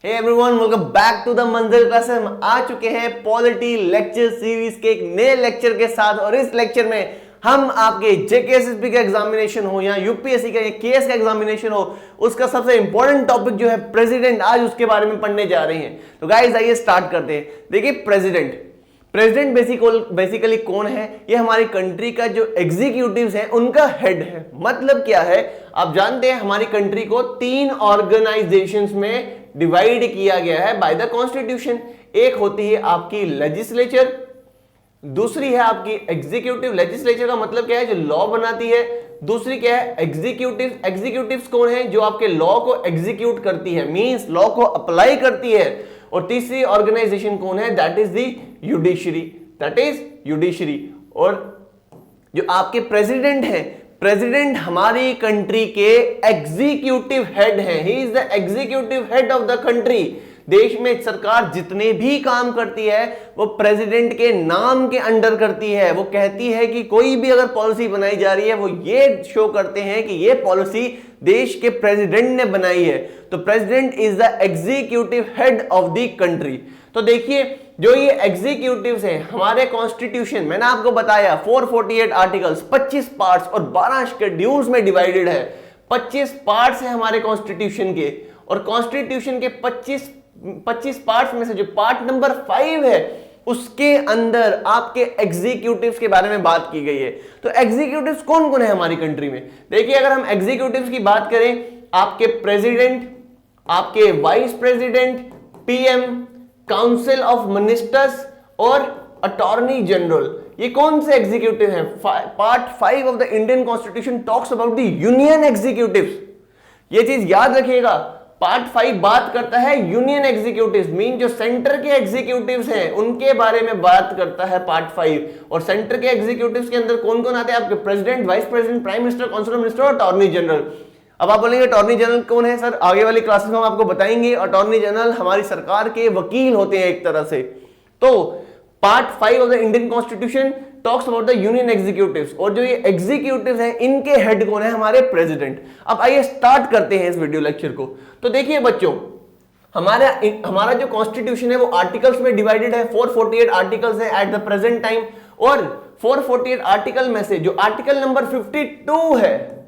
Hey everyone, welcome back to the Manzil classes. हम आ चुके हैं पॉलिटी लेक्चर सीरीज के एक नए लेक्चर के साथ और इस लेक्चर में हम आपके जेकेएसएसबी का एग्जामिनेशन हो या यूपीएससी का या केएस का एग्जामिनेशन हो, उसका सबसे इंपॉर्टेंट टॉपिक जो है प्रेसिडेंट, आज उसके बारे में पढ़ने जा रहे हैं। तो गाइस आइए स्टार्ट करते हैं। देखिए प्रेसिडेंट बेसिकली कौन है? ये हमारी कंट्री का जो एग्जीक्यूटिव्स है उनका हेड है। मतलब क्या है, आप जानते हैं हमारी कंट्री को 3 ऑर्गेनाइजेशंस में डिवाइड किया गया है बाय द कॉन्स्टिट्यूशन। एक होती है आपकी लेजिस्लेचर, दूसरी है आपकी एग्जीक्यूटिव। लेजिस्लेचर का मतलब क्या है? जो लॉ बनाती है। दूसरी क्या है? एग्जीक्यूटिव्स कौन है? जो आपके लॉ को एग्जीक्यूट करती है, मींस लॉ को अप्लाई करती है। और तीसरी ऑर्गेनाइजेशन कौन है? That is the judiciary. और जो आपके प्रेसिडेंट है, प्रेसिडेंट हमारी कंट्री के एग्जीक्यूटिव हेड है। He is the executive head of the country. देश में सरकार जितने भी काम करती है वो प्रेसिडेंट के नाम के अंडर करती है। वो कहती है कि कोई भी अगर पॉलिसी बनाई जा रही है, वो ये शो करते हैं कि ये पॉलिसी देश के प्रेसिडेंट ने बनाई है। तो president is the executive head of the country. तो देखिए, जो ये एग्जीक्यूटिव्स हैं हमारे कॉन्स्टिट्यूशन, मैंने आपको बताया 448 आर्टिकल्स, 25 पार्ट्स और 12 शेड्यूल्स में डिवाइडेड है। 25 पार्ट्स है हमारे कॉन्स्टिट्यूशन के, और कॉन्स्टिट्यूशन के 25 पार्ट्स में से जो पार्ट नंबर 5 है उसके अंदर आपके एग्जीक्यूटिव्स के बारे में बात की गई है। तो एग्जीक्यूटिव्स कौन कौन है हमारी कंट्री में? देखिए, अगर हम एग्जीक्यूटिव्स की बात करें, आपके प्रेसिडेंट, आपके vice president, PM, council of ministers और अटॉर्नी जनरल, ये कौन से एग्जीक्यूटिव हैं? Part 5 of the Indian constitution talks about the union executives. ये चीज याद रखिएगा, पार्ट 5 बात करता है यूनियन एग्जीक्यूटिव्स, मीन जो सेंटर के एग्जीक्यूटिव्स हैं उनके बारे में बात करता है पार्ट 5। और सेंटर के एग्जीक्यूटिव्स के अंदर कौन कौन आते हैं? आपके president, vice president, prime minister, council of minister और अटॉर्नी जनरल। अब आप बोलेंगे अटॉर्नी जनरल कौन है सर? आगे वाली क्लासेस में हम आपको बताएंगे। अटॉर्नी जनरल हमारी सरकार के वकील होते हैं एक तरह से। तो part 5 of the Indian constitution talks about the union executives, और जो ये एग्जीक्यूटिव्स हैं इनके हेड कौन है? हमारे प्रेसिडेंट। अब आइए स्टार्ट करते हैं इस वीडियो लेक्चर को। तो देखिए बच्चों, हमारा जो कॉन्स्टिट्यूशन है वो आर्टिकल्स में डिवाइडेड है। 448 आर्टिकल्स है एट द प्रेजेंट टाइम, और 448 आर्टिकल में से जो आर्टिकल नंबर 52 है,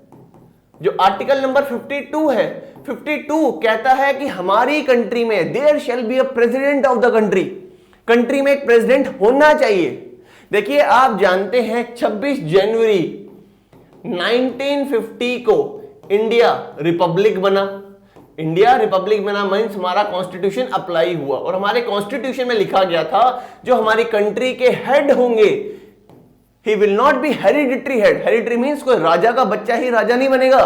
जो आर्टिकल नंबर 52 है, 52 कहता है कि हमारी कंट्री में there shall be a president of the country. Country में एक प्रेसिडेंट होना चाहिए। देखिए, आप जानते हैं 26 जनवरी 1950 को इंडिया रिपब्लिक बना। इंडिया रिपब्लिक बना मींस हमारा कॉन्स्टिट्यूशन अप्लाई हुआ, और हमारे कॉन्स्टिट्यूशन में लिखा गया था जो हमारी कंट्री के हेड होंगे, he will not be hereditary head। hereditary means कोई राजा का बच्चा ही राजा नहीं बनेगा।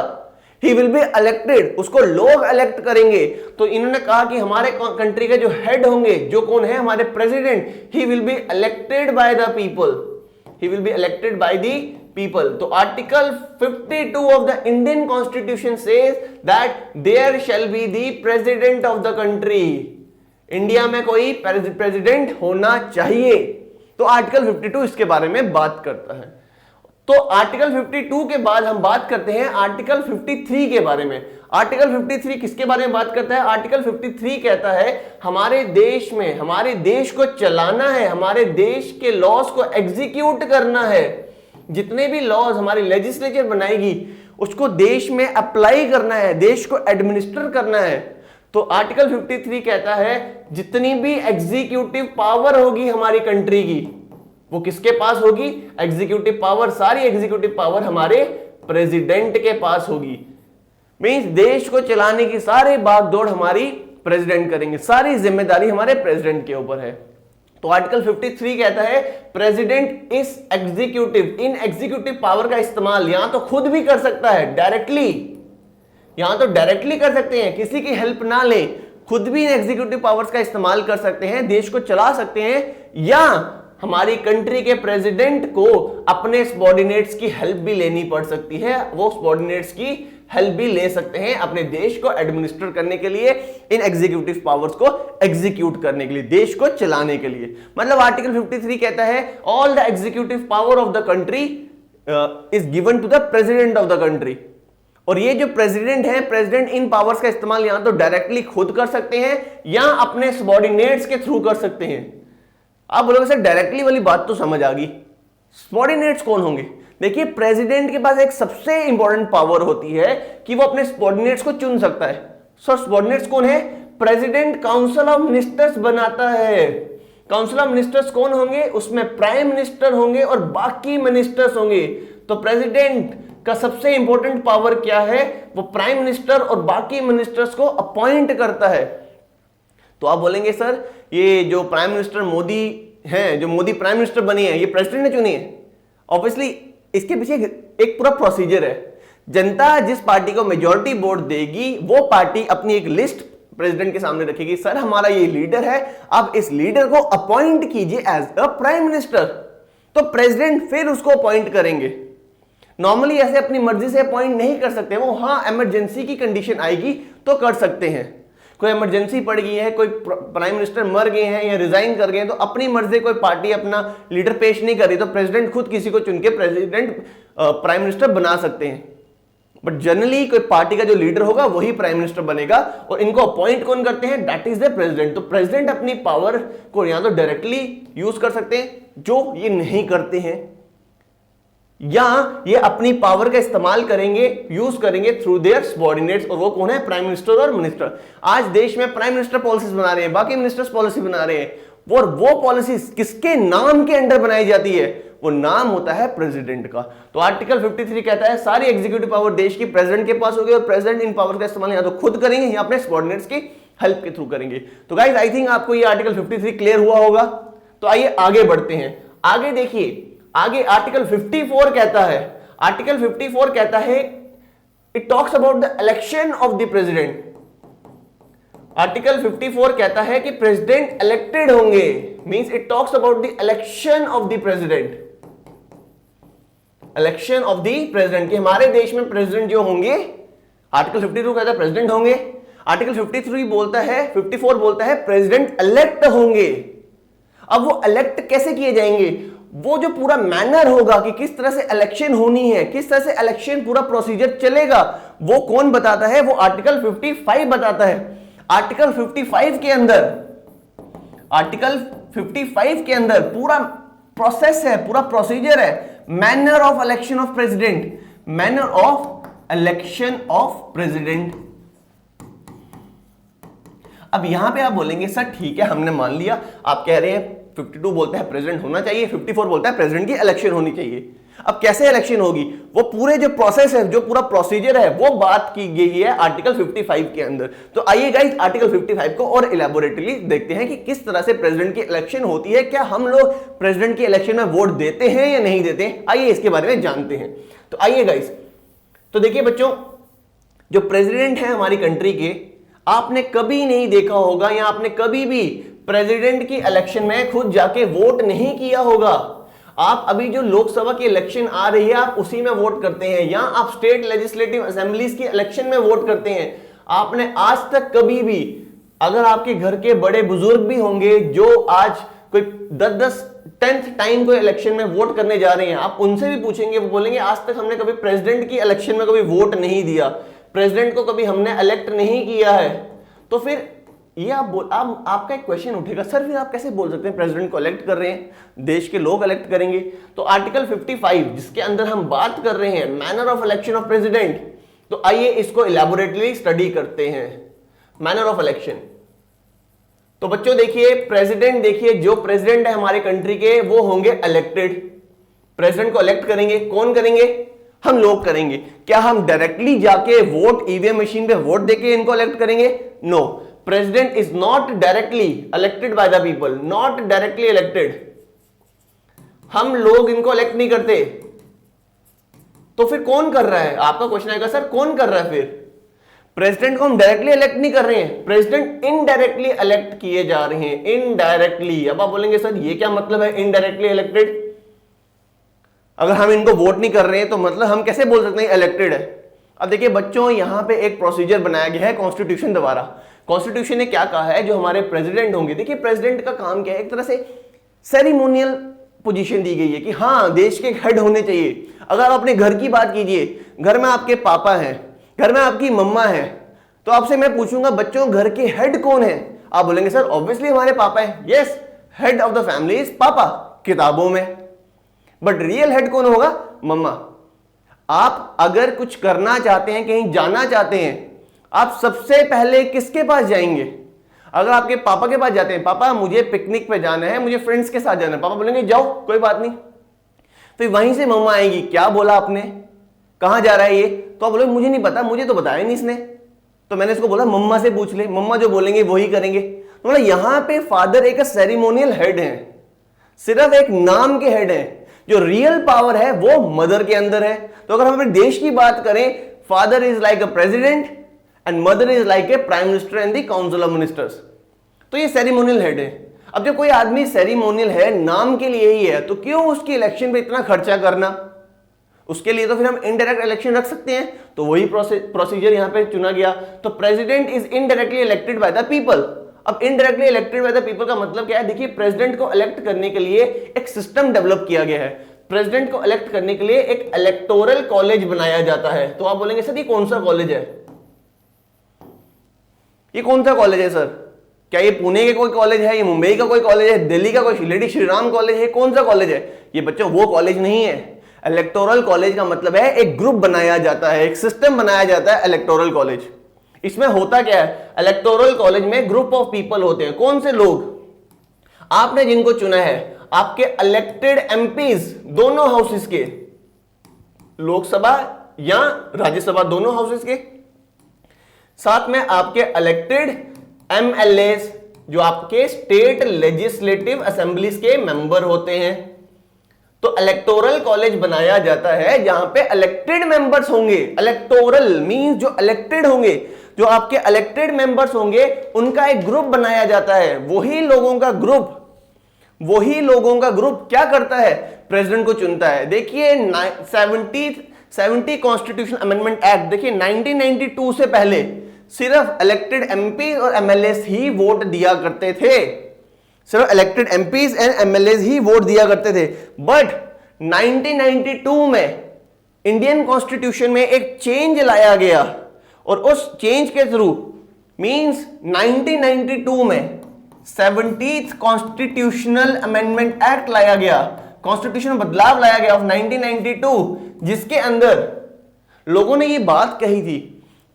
he will be elected, उसको लोग इलेक्ट करेंगे। तो इन्होंने कहा कि हमारे कंट्री के जो हेड होंगे, जो कौन है? हमारे president, he will be elected by the people। he will be elected by the people। तो article 52 of the Indian Constitution says that there shall be the president of the country। India में कोई president होना चाहिए। तो article 52 इसके बारे में बात करता है। तो आर्टिकल 52 के बाद हम बात करते हैं आर्टिकल 53 के बारे में। आर्टिकल 53 किसके बारे में बात करता है? आर्टिकल 53 कहता है हमारे देश में, हमारे देश को चलाना है, हमारे देश के लॉज को एग्जीक्यूट करना है। जितने भी लॉज हमारी लेजिस्लेचर बनाएगी उसको देश में अप्लाई करना है, देश को एडमिनिस्टर करना है। तो आर्टिकल 53 कहता है जितनी भी एग्जीक्यूटिव पावर होगी हमारी कंट्री की, वो किसके पास होगी? एग्जीक्यूटिव पावर, सारी एग्जीक्यूटिव पावर हमारे प्रेसिडेंट के पास होगी। मींस देश को चलाने की सारी भागदौड़ हमारी प्रेसिडेंट करेंगे, सारी जिम्मेदारी हमारे प्रेसिडेंट के ऊपर है। तो आर्टिकल 53 कहता है प्रेसिडेंट इस एग्जीक्यूटिव, इन एग्जीक्यूटिव पावर का इस्तेमाल यहां तो खुद भी कर सकता है डायरेक्टली, यहां तो डायरेक्टली कर सकते हैं, किसी की हेल्प ना ले, खुद भी एग्जीक्यूटिव पावर्स का इस्तेमाल कर सकते हैं, देश को चला सकते हैं, या हमारी कंट्री के प्रेसिडेंट को अपने सबऑर्डिनेट्स की हेल्प भी लेनी पड़ सकती है। वो सबऑर्डिनेट्स की हेल्प भी ले सकते हैं अपने देश को एडमिनिस्टर करने के लिए, इन एग्जीक्यूटिव पावर्स को एग्जीक्यूट करने के लिए, देश को चलाने के लिए। मतलब आर्टिकल 53 कहता है all the executive power of the country is given to the president of the country. और ये जो प्रेसिडेंट है, प्रेसिडेंट इन पावर्स का इस्तेमाल यहां तो डायरेक्टली खुद कर सकते हैं या अपने सबॉर्डिनेट्स के थ्रू कर सकते हैं। आप बोलोगे सर डायरेक्टली वाली बात तो समझ आ गई, सबॉर्डिनेट्स कौन होंगे? देखिए प्रेसिडेंट के पास एक सबसे इंपॉर्टेंट पावर होती है कि वो अपने सबॉर्डिनेट्स को चुन सकता है। सर सबॉर्डिनेट्स कौन है? प्रेसिडेंट काउंसिल ऑफ मिनिस्टर्स बनाता है। काउंसिल ऑफ मिनिस्टर्स कौन होंगे? उसमें प्राइम मिनिस्टर होंगे और बाकी मिनिस्टर्स होंगे। तो प्रेसिडेंट का सबसे इंपॉर्टेंट पावर क्या है? वो प्राइम मिनिस्टर और बाकी मिनिस्टर्स को अपॉइंट करता है। तो आप बोलेंगे सर ये जो प्राइम मिनिस्टर मोदी हैं, जो मोदी प्राइम मिनिस्टर बने हैं, ये प्रेसिडेंट ने चुनी है? ऑब्वियसली इसके पीछे एक पूरा प्रोसीजर है। जनता जिस पार्टी को मेजॉरिटी वोट देगी वो पार्टी अपनी एक लिस्ट प्रेसिडेंट के सामने रखेगी, सर हमारा ये लीडर है, आप इस लीडर को अपॉइंट कीजिए एज अ प्राइम मिनिस्टर। तो प्रेसिडेंट फिर उसको अपॉइंट करेंगे। नॉर्मली ऐसे अपनी मर्जी से अपॉइंट नहीं कर सकते वो, हाँ इमरजेंसी की कंडीशन आएगी तो कर सकते हैं। कोई इमरजेंसी पड़ गई है, कोई प्राइम मिनिस्टर मर गए हैं या रिजाइन कर गए हैं, तो अपनी मर्जी से कोई पार्टी अपना लीडर पेश नहीं कर रही तो प्रेसिडेंट खुद किसी को चुन के प्रेसिडेंट प्राइम मिनिस्टर बना सकते हैं। बट जनरली कोई पार्टी का जो लीडर होगा वही प्राइम मिनिस्टर बनेगा और इनको अपॉइंट कौन करते हैं? That is the president. तो प्रेसिडेंट अपनी पावर को या तो डायरेक्टली यूज कर सकते हैं, जो ये नहीं करते हैं, या ये अपनी पावर का इस्तेमाल करेंगे, यूज करेंगे थ्रू देयर सबॉर्डिनेट्स, और वो कौन है? प्राइम मिनिस्टर और मिनिस्टर। आज देश में प्राइम मिनिस्टर पॉलिसीज बना रहे हैं, बाकी मिनिस्टर्स पॉलिसी बना रहे हैं, और वो पॉलिसीज किसके नाम के अंडर बनाई जाती है? वो नाम होता है प्रेसिडेंट का। तो आर्टिकल 53 कहता है सारी एग्जीक्यूटिव पावर देश की प्रेसिडेंट के पास होगी और प्रेसिडेंट इन पावर का इस्तेमाल या तो खुद करेंगे या अपने सबॉर्डिनेट्स की हेल्प के थ्रू करेंगे। तो गाइस आई थिंक आपको ये आर्टिकल 53 क्लियर हुआ होगा। तो आइए आगे बढ़ते हैं। आगे देखिए, आगे आर्टिकल 54 कहता है, आर्टिकल 54 कहता है it talks about the election of the president. Article 54 कहता है कि प्रेसिडेंट इलेक्टेड होंगे, means it talks about the election of the president. Election of the president कि हमारे देश में प्रेसिडेंट जो होंगे, आर्टिकल 52 कहता है प्रेसिडेंट होंगे, आर्टिकल 53 बोलता है, 54 बोलता है प्रेसिडेंट इलेक्ट होंगे। अब वो इलेक्ट कैसे किए जाएंगे? वो जो पूरा मैनर होगा कि किस तरह से इलेक्शन होनी है, किस तरह से इलेक्शन पूरा प्रोसीजर चलेगा, वो कौन बताता है? वो आर्टिकल 55 बताता है। आर्टिकल 55 के अंदर, आर्टिकल 55 के अंदर पूरा प्रोसेस है, पूरा प्रोसीजर है। Manner of election of president, manner of election of president. अब यहां पे आप बोलेंगे सर ठीक है हमने मान लिया, आप कह रहे हैं 52 बोलता है प्रेसिडेंट होना चाहिए, 54 बोलता है प्रेसिडेंट की इलेक्शन होनी चाहिए। अब कैसे इलेक्शन होगी? वो पूरे जो प्रोसेस है, जो पूरा प्रोसीजर है, वो बात की गई है आर्टिकल 55 के अंदर। तो आइए गाइस आर्टिकल 55 को और इलैबोरेटली देखते हैं कि किस तरह से प्रेसिडेंट की इलेक्शन होती है। क्या हम लोग प्रेसिडेंट की इलेक्शन में वोट देते हैं या नहीं देते हैं? आइए इसके बारे में जानते हैं। तो आइए गाइस, तो देखिए बच्चों, जो प्रेसिडेंट है हमारी कंट्री के, आपने कभी नहीं देखा होगा या आपने कभी भी प्रेसिडेंट की इलेक्शन में खुद जाके वोट नहीं किया होगा। आप अभी जो लोकसभा की इलेक्शन आ रही है आप उसी में वोट करते हैं, या आप स्टेट लेजिस्लेटिव असेंबलीज की इलेक्शन में वोट करते हैं। आपने आज तक कभी भी, अगर आपके घर के बड़े बुजुर्ग भी होंगे जो आज कोई 10th टाइम कोई इलेक्शन में वोट करने जा रहे हैं, आप उनसे भी पूछेंगे, वो बोलेंगे आज तक हमने कभी प्रेसिडेंट की इलेक्शन में कभी वोट नहीं दिया, प्रेसिडेंट को कभी हमने इलेक्ट नहीं किया है। तो फिर ये आपका एक क्वेश्चन उठेगा, सर फिर आप कैसे बोल सकते हैं प्रेसिडेंट को इलेक्ट कर रहे हैं, देश के लोग इलेक्ट करेंगे? तो आर्टिकल 55 जिसके अंदर हम बात कर रहे हैं manner of election of president, तो आइए इसको इलैबोरेटली स्टडी करते हैं। मैनर ऑफ इलेक्शन, तो बच्चों देखिए प्रेसिडेंट, देखिए जो प्रेसिडेंट है हमारे कंट्री के वो होंगे इलेक्टेड। प्रेसिडेंट को इलेक्ट करेंगे, कौन करेंगे? हम लोग करेंगे। क्या हम डायरेक्टली जाके वोट ईवीएम मशीन पे वोट देके इनको इलेक्ट करेंगे? No, president is not directly elected by the people, not directly elected. हम लोग इनको इलेक्ट नहीं करते। तो फिर कौन कर रहा है? आपका क्वेश्चन आएगा सर कौन कर रहा है? फिर प्रेसिडेंट को हम डायरेक्टली इलेक्ट नहीं कर रहे हैं, प्रेसिडेंट इनडायरेक्टली इलेक्ट किए जा रहे हैं, इनडायरेक्टली। अब आप बोलेंगे सर ये क्या मतलब है इनडायरेक्टली इलेक्टेड? अगर हम इनको वोट नहीं कर रहे हैं तो मतलब हम कैसे बोल सकते हैं इलेक्टेड है? अब देखिए बच्चों, यहां पे एक प्रोसीजर बनाया गया है कॉन्स्टिट्यूशन द्वारा। कॉन्स्टिट्यूशन ने क्या कहा है, जो हमारे प्रेसिडेंट होंगे, देखिए प्रेसिडेंट का काम क्या है, एक तरह से सेरिमोनियल पोजीशन दी गई है कि हाँ देश के हेड होने चाहिए। अगर आप अपने घर की बात कीजिए, घर में आपके पापा हैं, घर में आपकी मम्मा है, तो आपसे मैं पूछूंगा बच्चों घर के हेड कौन है? आप बोलेंगे सर ऑब्वियसली हमारे पापा है। Yes, head of the family is पापा किताबों में, बट रियल हेड कौन होगा? मम्मा। आप अगर कुछ करना चाहते हैं, कहीं जाना चाहते हैं, आप सबसे पहले किसके पास जाएंगे? अगर आपके पापा के पास जाते हैं, पापा मुझे पिकनिक पे जाना है, मुझे फ्रेंड्स के साथ जाना है, पापा बोलेंगे जाओ कोई बात नहीं। फिर वहीं से मम्मा आएगी, क्या बोला आपने, कहां जा रहा है ये? तो आप बोले मुझे नहीं पता, मुझे तो बताया नहीं इसने, तो मैंने इसको बोला मम्मा से पूछ ले, मम्मा जो बोलेंगे वही करेंगे। तो मतलब यहां पे फादर एक सेरेमोनियल हेड है, सिर्फ एक नाम के हेड है, जो रियल पावर है वो मदर के अंदर है। तो अगर हम अपने देश की बात करें, father is like a president and mother is like a prime minister and the council of ministers. तो ये सेरेमोनियल हेड है। अब जब कोई आदमी सेरेमोनियल है, नाम के लिए ही है, तो क्यों उसकी इलेक्शन पे इतना खर्चा करना? उसके लिए तो फिर हम इनडायरेक्ट इलेक्शन रख सकते हैं, तो वही प्रोसीजर यहां पे चुना गया। तो president is indirectly elected by the people. अब indirectly elected by the people का मतलब क्या है? देखिए, प्रेसिडेंट को इलेक्ट करने के लिए एक सिस्टम डेवलप किया गया है। प्रेसिडेंट को इलेक्ट करने के लिए एक इलेक्टोरल कॉलेज बनाया जाता है। तो आप बोलेंगे सर ये कौन सा कॉलेज है? ये कौन सा कॉलेज है सर? क्या ये पुणे के कोई कॉलेज है, ये मुंबई का कोई कॉलेज है, दिल्ली का कोई लेडी श्री राम कॉलेज है? कौन सा कॉलेज है ये? बच्चों वो कॉलेज नहीं है। इलेक्टोरल कॉलेज का मतलब है एक ग्रुप बनाया जाता है, एक सिस्टम बनाया जाता है इलेक्टोरल कॉलेज। इसमें होता क्या है? इलेक्टोरल कॉलेज में ग्रुप ऑफ पीपल होते हैं। कौन से लोग? आपने जिनको चुना है, आपके इलेक्टेड एमपीज, दोनों हाउसेस के, लोकसभा या राज्यसभा दोनों हाउसेस के, साथ में आपके इलेक्टेड एमएलएस जो आपके स्टेट लेजिस्लेटिव असेंबलीज के मेंबर होते हैं। तो इलेक्टोरल कॉलेज बनाया जाता है जहां पे इलेक्टेड मेंबर्स होंगे। इलेक्टोरल मींस जो इलेक्टेड होंगे, जो आपके इलेक्टेड मेंबर्स होंगे, उनका एक ग्रुप बनाया जाता है। वही लोगों का ग्रुप क्या करता है? प्रेसिडेंट को चुनता है। देखिए 70 कॉन्स्टिट्यूशन अमेंडमेंट एक्ट, देखिए 1992 से पहले सिर्फ इलेक्टेड एमपीज और एमएलएस ही वोट दिया करते थे। सिर्फ इलेक्टेड एमपीज एंड एमएलएस ही वोट दिया करते थे। बट 1992 में इंडियन कॉन्स्टिट्यूशन में एक चेंज लाया गया, और उस चेंज के थ्रू मींस 1992 में 70th कॉन्स्टिट्यूशनल अमेंडमेंट एक्ट लाया गया, कॉन्स्टिट्यूशन में बदलाव लाया गया ऑफ 1992, जिसके अंदर लोगों ने ये बात कही थी,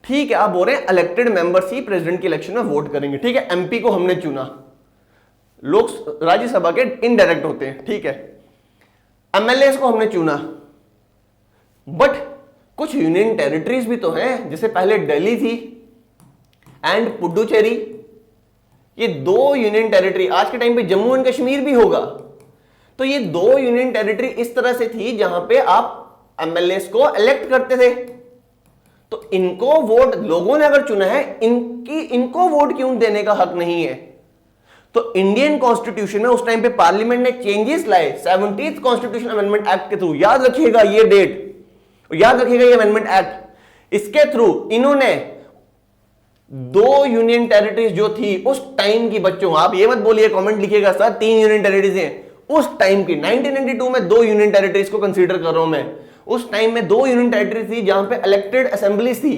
ठीक है आप बोल रहे हैं इलेक्टेड मेंबर्स ही प्रेसिडेंट के इलेक्शन में वोट करेंगे, ठीक है, एमपी को हमने चुना, लोग राज्यसभा के इनडायरेक्ट होते हैं, ठीक है, एमएलए को हमने चुना, बट कुछ यूनियन टेरिटरीज भी तो हैं, जैसे पहले दिल्ली थी एंड पुडुचेरी, ये दो यूनियन टेरिटरी, आज के टाइम पे जम्मू एंड कश्मीर भी होगा। तो ये दो यूनियन टेरिटरी इस तरह से थी जहां पे आप एमएलए को इलेक्ट करते थे, तो इनको वोट लोगों ने अगर चुना है, इनको वोट क्यों देने का हक नहीं है? तो इंडियन कॉन्स्टिट्यूशन में उस टाइम पे पार्लियामेंट ने चेंजेस लाए 70th कॉन्स्टिट्यूशन अमेंडमेंट एक्ट के थ्रू, याद रखिएगा ये डेट, याद रखिएगा ये अमेंडमेंट एक्ट, इसके थ्रू इन्होंने दो यूनियन टेरिटरीज जो थी उस टाइम की, बच्चों आप ये मत बोलिए कमेंट लिखिएगा सर 3 यूनियन टेरिटरीज हैं, उस टाइम की 1992 में 2 यूनियन टेरिटरीज को कंसीडर कर रहा हूं मैं, उस टाइम में 2 यूनियन टेरिटरीज थी जहां पे इलेक्टेड असेंबलीज थी,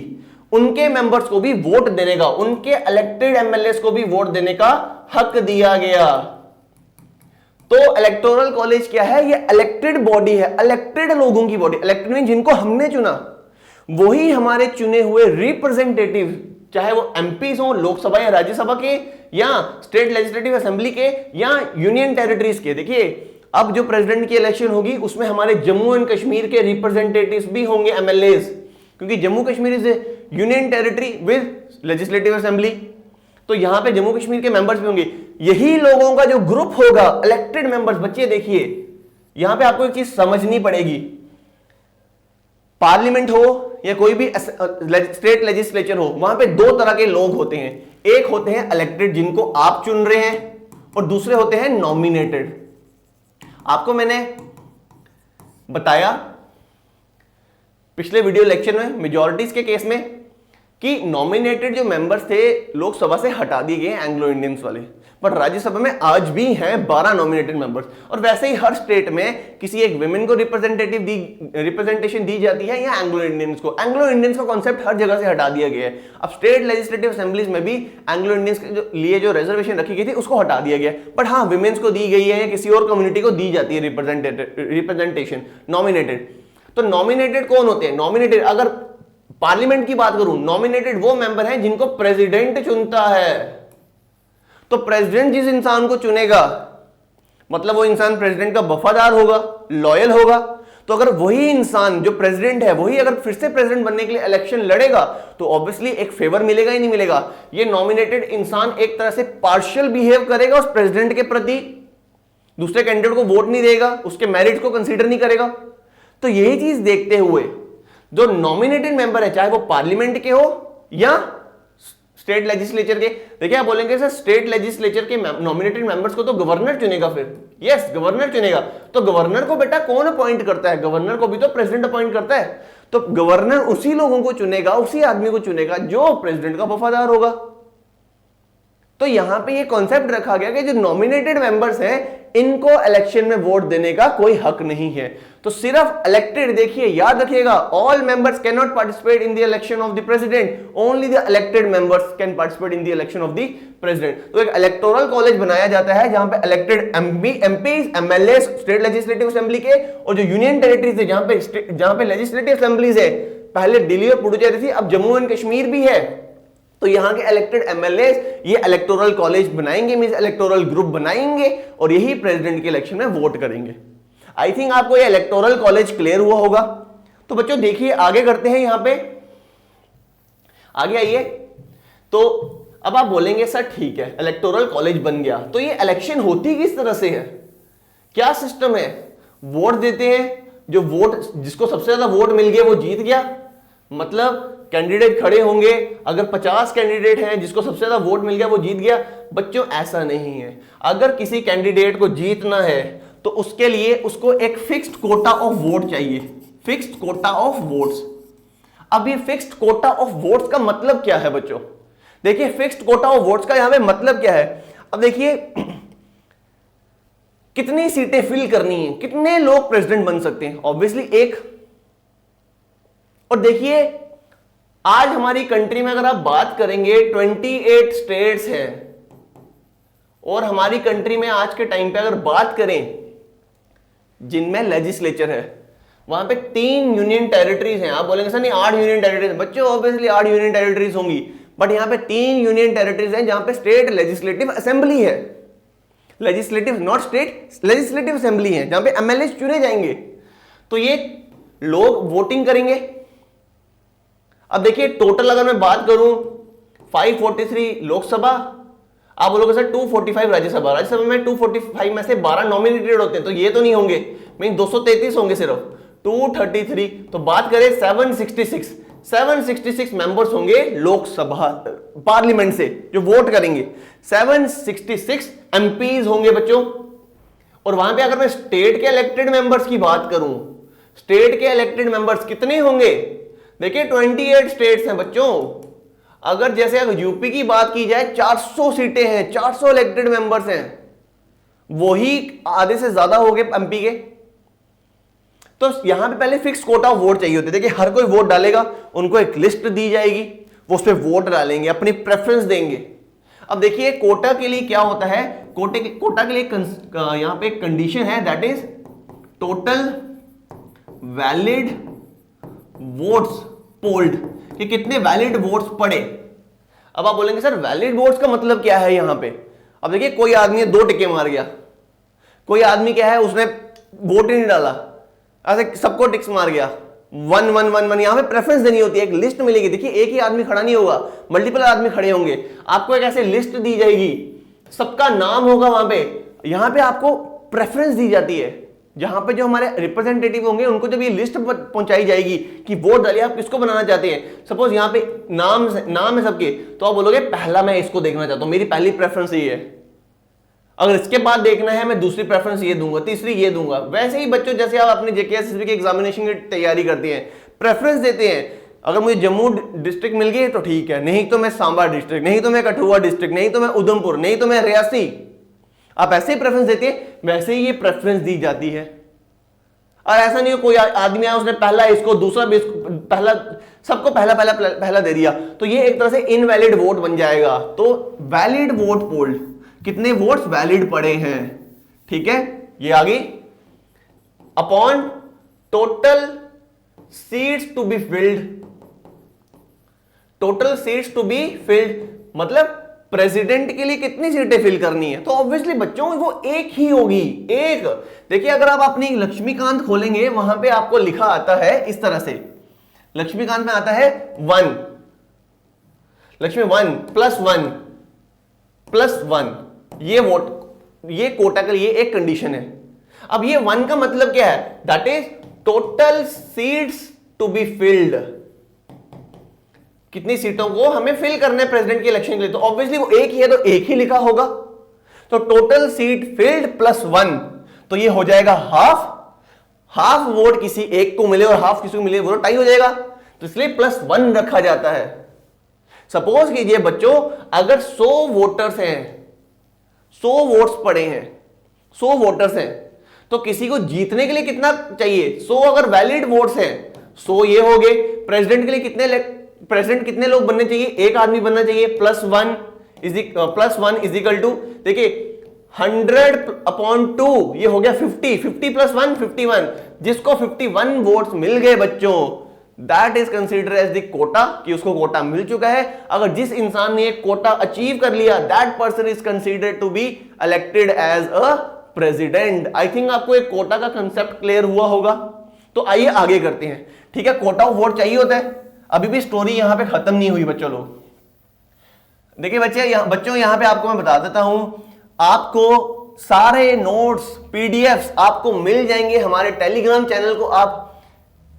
उनके मेंबर्स को भी वोट देने का, उनके इलेक्टेड एमएलए को भी वोट देने का हक दिया गया। तो इलेक्टोरल कॉलेज क्या है? ये इलेक्टेड बॉडी है, इलेक्टेड लोगों की बॉडी, इलेक्टेड मीन जिनको हमने चुना, वही हमारे चुने हुए रिप्रेजेंटेटिव, चाहे वो एमपीज हो लोकसभा या राज्यसभा के, या स्टेट लेजिस्लेटिव असेंबली के, या यूनियन टेरिटरीज के। देखिए अब जो प्रेसिडेंट की इलेक्शन होगी उसमें हमारे जम्मू एंड कश्मीर के रिप्रेजेंटेटिव्स भी होंगे, एमएलएस, क्योंकि Jammu Kashmir is union territory with legislative assembly, तो यहां पे जम्मू कश्मीर के मेंबर्स भी होंगे। यही लोगों का जो ग्रुप होगा इलेक्टेड मेंबर्स, बच्चे देखिए यहां पे आपको एक चीज समझनी पड़ेगी, पार्लियामेंट हो या कोई भी स्टेट लेजिस्लेचर हो, वहां पे 2 तरह के लोग होते हैं, एक होते हैं इलेक्टेड जिनको आप चुन रहे हैं, और दूसरे होते हैं नॉमिनेटेड। आपको मैंने बताया पिछले वीडियो लेक्चर में मेजॉरिटीज के केस में कि नॉमिनेटेड जो मेंबर्स थे लोकसभा से हटा दिए गए एंग्लो इंडियंस वाले, बट राज्यसभा में आज भी हैं 12 नॉमिनेटेड मेंबर्स। और वैसे ही हर स्टेट में किसी एक विमेन को रिप्रेजेंटेशन दी जाती है या एंग्लो इंडियंस को। एंग्लो इंडियंस का कॉन्सेप्ट हर जगह से हटा दिया गया है। अब स्टेट लेजिस्लेटिव असेंबलीज में भी एंग्लो इंडियंस के लिए जो रिजर्वेशन रखी गई थी उसको हटा दिया गया। बट हाँ, विमेन्स को दी गई है या किसी और कम्युनिटी को दी जाती है रिप्रेजेंटेशन नॉमिनेटेड। तो नॉमिनेटेड कौन होते हैं? नॉमिनेटेड, अगर पार्लियामेंट की बात करूं, नॉमिनेटेड वो मेंबर हैं जिनको प्रेसिडेंट चुनता है। तो प्रेसिडेंट जिस इंसान को चुनेगा मतलब वो इंसान प्रेसिडेंट का वफादार होगा, लॉयल होगा। तो अगर वही इंसान जो प्रेसिडेंट है वही अगर फिर से प्रेसिडेंट बनने के लिए इलेक्शन लड़ेगा तो ऑब्वियसली एक फेवर मिलेगा ही नहीं मिलेगा। ये नॉमिनेटेड इंसान एक तरह से पार्शियल बिहेव करेगा उस प्रेसिडेंट के प्रति, दूसरे कैंडिडेट को वोट नहीं देगा, उसके मेरिट को कंसीडर नहीं करेगा। तो यही चीज देखते हुए जो नॉमिनेटेड मेंबर है, चाहे वो पार्लियामेंट के हो या स्टेट लेजिस्लेचर के, देखिए आप बोलेंगे सर स्टेट लेजिस्लेचर के नॉमिनेटेड मेंबर्स को तो गवर्नर चुनेगा। फिर यस, गवर्नर चुनेगा। तो गवर्नर को बेटा कौन अपॉइंट करता है? गवर्नर को भी तो प्रेसिडेंट अपॉइंट करता है। तो गवर्नर उसी लोगों को चुनेगा, उसी आदमी को चुनेगा जो प्रेसिडेंट का वफादार होगा। तो यहां पे ये कॉन्सेप्ट रखा गया कि जो नॉमिनेटेड मेंबर्स हैं इनको इलेक्शन में वोट देने का कोई हक नहीं है। तो सिर्फ इलेक्टेड, देखिए याद रखिएगा, all members can not participate in the election of the president, only the elected members can participate in the election of the president. तो एक इलेक्टोरल कॉलेज बनाया जाता है जहां पे elected MPs, MLA, state legislative assembly के, और जो यूनियन टेरिटरीज है जहां पे लेजिस्लेटिव असेंबलीज है, पहले दिल्ली और पुडुचेरी थी, अब जम्मू एंड कश्मीर भी है। तो यहां के इलेक्टेड एमएलए ये इलेक्टोरल कॉलेज बनाएंगे, मींस इलेक्टोरल ग्रुप बनाएंगे और यही प्रेसिडेंट के इलेक्शन में वोट करेंगे। आई थिंक आपको ये इलेक्टोरल कॉलेज क्लियर हुआ होगा। तो बच्चों देखिए आगे करते हैं, यहां पे आगे आइए। तो अब आप बोलेंगे सर ठीक है इलेक्टोरल कॉलेज बन गया, तो ये इलेक्शन होती किस तरह से है, क्या सिस्टम है? वोट देते हैं, जो वोट जिसको सबसे ज्यादा वोट मिल गए वो जीत गया। मतलब कैंडिडेट खड़े होंगे, अगर 50 कैंडिडेट हैं जिसको सबसे ज्यादा वोट मिल गया वो जीत गया। बच्चों ऐसा नहीं है। अगर किसी कैंडिडेट को जीतना है तो उसके लिए उसको एक फिक्स्ड कोटा ऑफ वोट चाहिए, फिक्स्ड कोटा ऑफ वोट्स। अब ये फिक्स्ड कोटा ऑफ वोट्स का मतलब क्या है बच्चों? देखिए फिक्स्ड कोटा ऑफ वोट्स का यहां पे मतलब क्या है। अब देखिए कितनी सीटें फिल करनी है, कितने लोग प्रेसिडेंट बन सकते हैं, ऑब्वियसली एक। और देखिए आज हमारी कंट्री में अगर आप बात करेंगे 28 स्टेट्स हैं, और हमारी कंट्री में आज के टाइम पे अगर बात करें जिनमें लेजिस्लेचर है, वहां पे 3 यूनियन टेरिटरीज हैं। आप बोलेंगे सर नहीं 8 यूनियन टेरिटरीज, बच्चों ऑब्वियसली 8 यूनियन टेरिटरीज होंगी, बट यहां पे 3 यूनियन टेरिटरीज हैं जहां पे स्टेट लेजिस्लेटिव असेंबली है। Legislative not state, legislative assembly है जहां पे एमएलए चुने जाएंगे। तो ये लोग वोटिंग करेंगे। अब देखिए टोटल अगर मैं बात करूं 543 लोकसभा, आप बोलोगे सर 245 राज्यसभा। राज्यसभा में 245 में से 12 नॉमिनेटेड होते हैं, तो ये तो नहीं होंगे, मीन 233 होंगे सिर्फ, 233। तो बात करें 766 मेंबर्स होंगे लोकसभा पार्लियामेंट से जो वोट करेंगे। 766 एमपीज होंगे बच्चों। और वहां पे अगर मैं स्टेट के इलेक्टेड मेंबर्स की बात करूं, स्टेट के इलेक्टेड मेंबर्स कितने होंगे? देखिए 28 स्टेट्स हैं बच्चों। अगर जैसे अगर यूपी की बात की जाए 400 सीटें हैं, 400 इलेक्टेड मेंबर्स हैं, वही आधे से ज्यादा हो गए एमपी के। तो यहां पे पहले फिक्स कोटा ऑफ वोट चाहिए होते। देखिए हर कोई वोट डालेगा, उनको एक लिस्ट दी जाएगी, वो उस पर वोट डालेंगे, अपनी प्रेफरेंस देंगे। अब देखिए कोटा के लिए क्या होता है, कोटा के लिए यहां पे कंडीशन है, that is total valid votes polled, कि कितने वैलिड वोट्स पड़े। अब आप बोलेंगे सर वैलिड वोट्स का मतलब क्या है यहां पे? अब देखिए कोई आदमी 2 टिक्के मार गया, कोई आदमी क्या है उसने वोट ही नहीं डाला, ऐसे सबको टिक्स मार गया, 1 1 1 1। यहां पे प्रेफरेंस देनी होती है, एक लिस्ट मिलेगी। देखिए एक ही आदमी खड़ा नहीं होगा, मल्टीपल आदमी खड़े होंगे, आपको एक ऐसे लिस्ट दी जाएगी, सबका नाम होगा वहां पे। यहां पे आपको प्रेफरेंस दी जाती है, जहां पे जो हमारे रिप्रेजेंटेटिव होंगे उनको जब ये लिस्ट पहुंचाई जाएगी कि वोट डालिए आप किसको बनाना चाहते हैं। सपोज यहां पे नाम है सबके, तो आप बोलोगे पहला मैं इसको देखना चाहता हूं, मेरी पहली प्रेफरेंस ये है। अगर इसके बाद देखना है मैं दूसरी प्रेफरेंस ये दूंगा, तीसरी ये दूंगा। वैसे ही बच्चों जैसे आप अपने जेकेएसएसबी के एग्जामिनेशन की तैयारी करते हैं, प्रेफरेंस देते हैं अगर मुझे जम्मू डिस्ट्रिक्ट मिल गई तो ठीक है, नहीं तो मैं सांबा डिस्ट्रिक्ट, नहीं तो मैं कठुआ डिस्ट्रिक्ट, नहीं तो मैं उधमपुर, नहीं तो मैं रियासी। आप ऐसे ही प्रेफरेंस देते हैं, वैसे ही ये प्रेफरेंस दी जाती है। और ऐसा नहीं हो कोई आदमी आया उसने पहला इसको, दूसरा भी इसको, पहला सबको पहला पहला पहला दे दिया, तो ये एक तरह से इनवैलिड वोट बन जाएगा। तो वैलिड वोट पोल्ड, कितने वोट्स वैलिड पड़े हैं, ठीक है, ये आगे upon total seats to be filled, total seats to be filled मतलब प्रेसिडेंट के लिए कितनी सीटें फिल करनी है। तो ऑब्वियसली बच्चों वो एक ही होगी, एक। देखिए अगर आप अपनी लक्ष्मीकांत खोलेंगे, वहां पे आपको लिखा आता है इस तरह से, लक्ष्मीकांत में आता है 1, लक्ष्मी 1 प्लस 1, ये वोट, ये कोटा के लिए एक कंडीशन है। अब ये 1 का मतलब क्या है, that is total seats to be filled, कितनी सीटों को हमें फिल करना है प्रेसिडेंट के इलेक्शन के लिए। तो ऑब्वियसली वो एक ही है, तो एक ही लिखा होगा। तो टोटल सीट फिल्ड प्लस 1, तो ये हो जाएगा हाफ वोट किसी एक को मिले और हाफ किसी को मिले, वो टाई हो जाएगा, तो इसलिए प्लस 1 रखा जाता है। सपोज कीजिए बच्चों अगर 100 वोटर्स हैं, 100 वोट्स पड़े हैं, 100 वोटर्स हैं, तो किसी को जीतने के लिए कितना चाहिए, 100 अगर वैलिड वोट्स हैं, 100 ये हो गए। प्रेसिडेंट के लिए कितने लोग बनने चाहिए, एक आदमी बनना चाहिए, प्लस 1 इज इक्वल टू, देखिए 100/2 ये हो गया 50 प्लस 1 51, जिसको 51 वोट्स मिल गए बच्चों, that is consider as the quota, कि उसको कोटा मिल चुका है। अगर जिस इंसान ने एक कोटा अचीव कर लिया, that person is considered to be elected as a president. I think आपको एक कोटा का कंसेप्ट क्लियर हुआ होगा। तो आइए आगे करते हैं, ठीक है। कोटा ऑफ वोट चाहिए होता है, अभी भी स्टोरी यहां पे खत्म नहीं हुई बच्चों लोग। देखिए बच्चों यहां पे आपको मैं बता देता हूं, आपको सारे नोट्स पीडीएफ्स आपको मिल जाएंगे हमारे टेलीग्राम चैनल को आप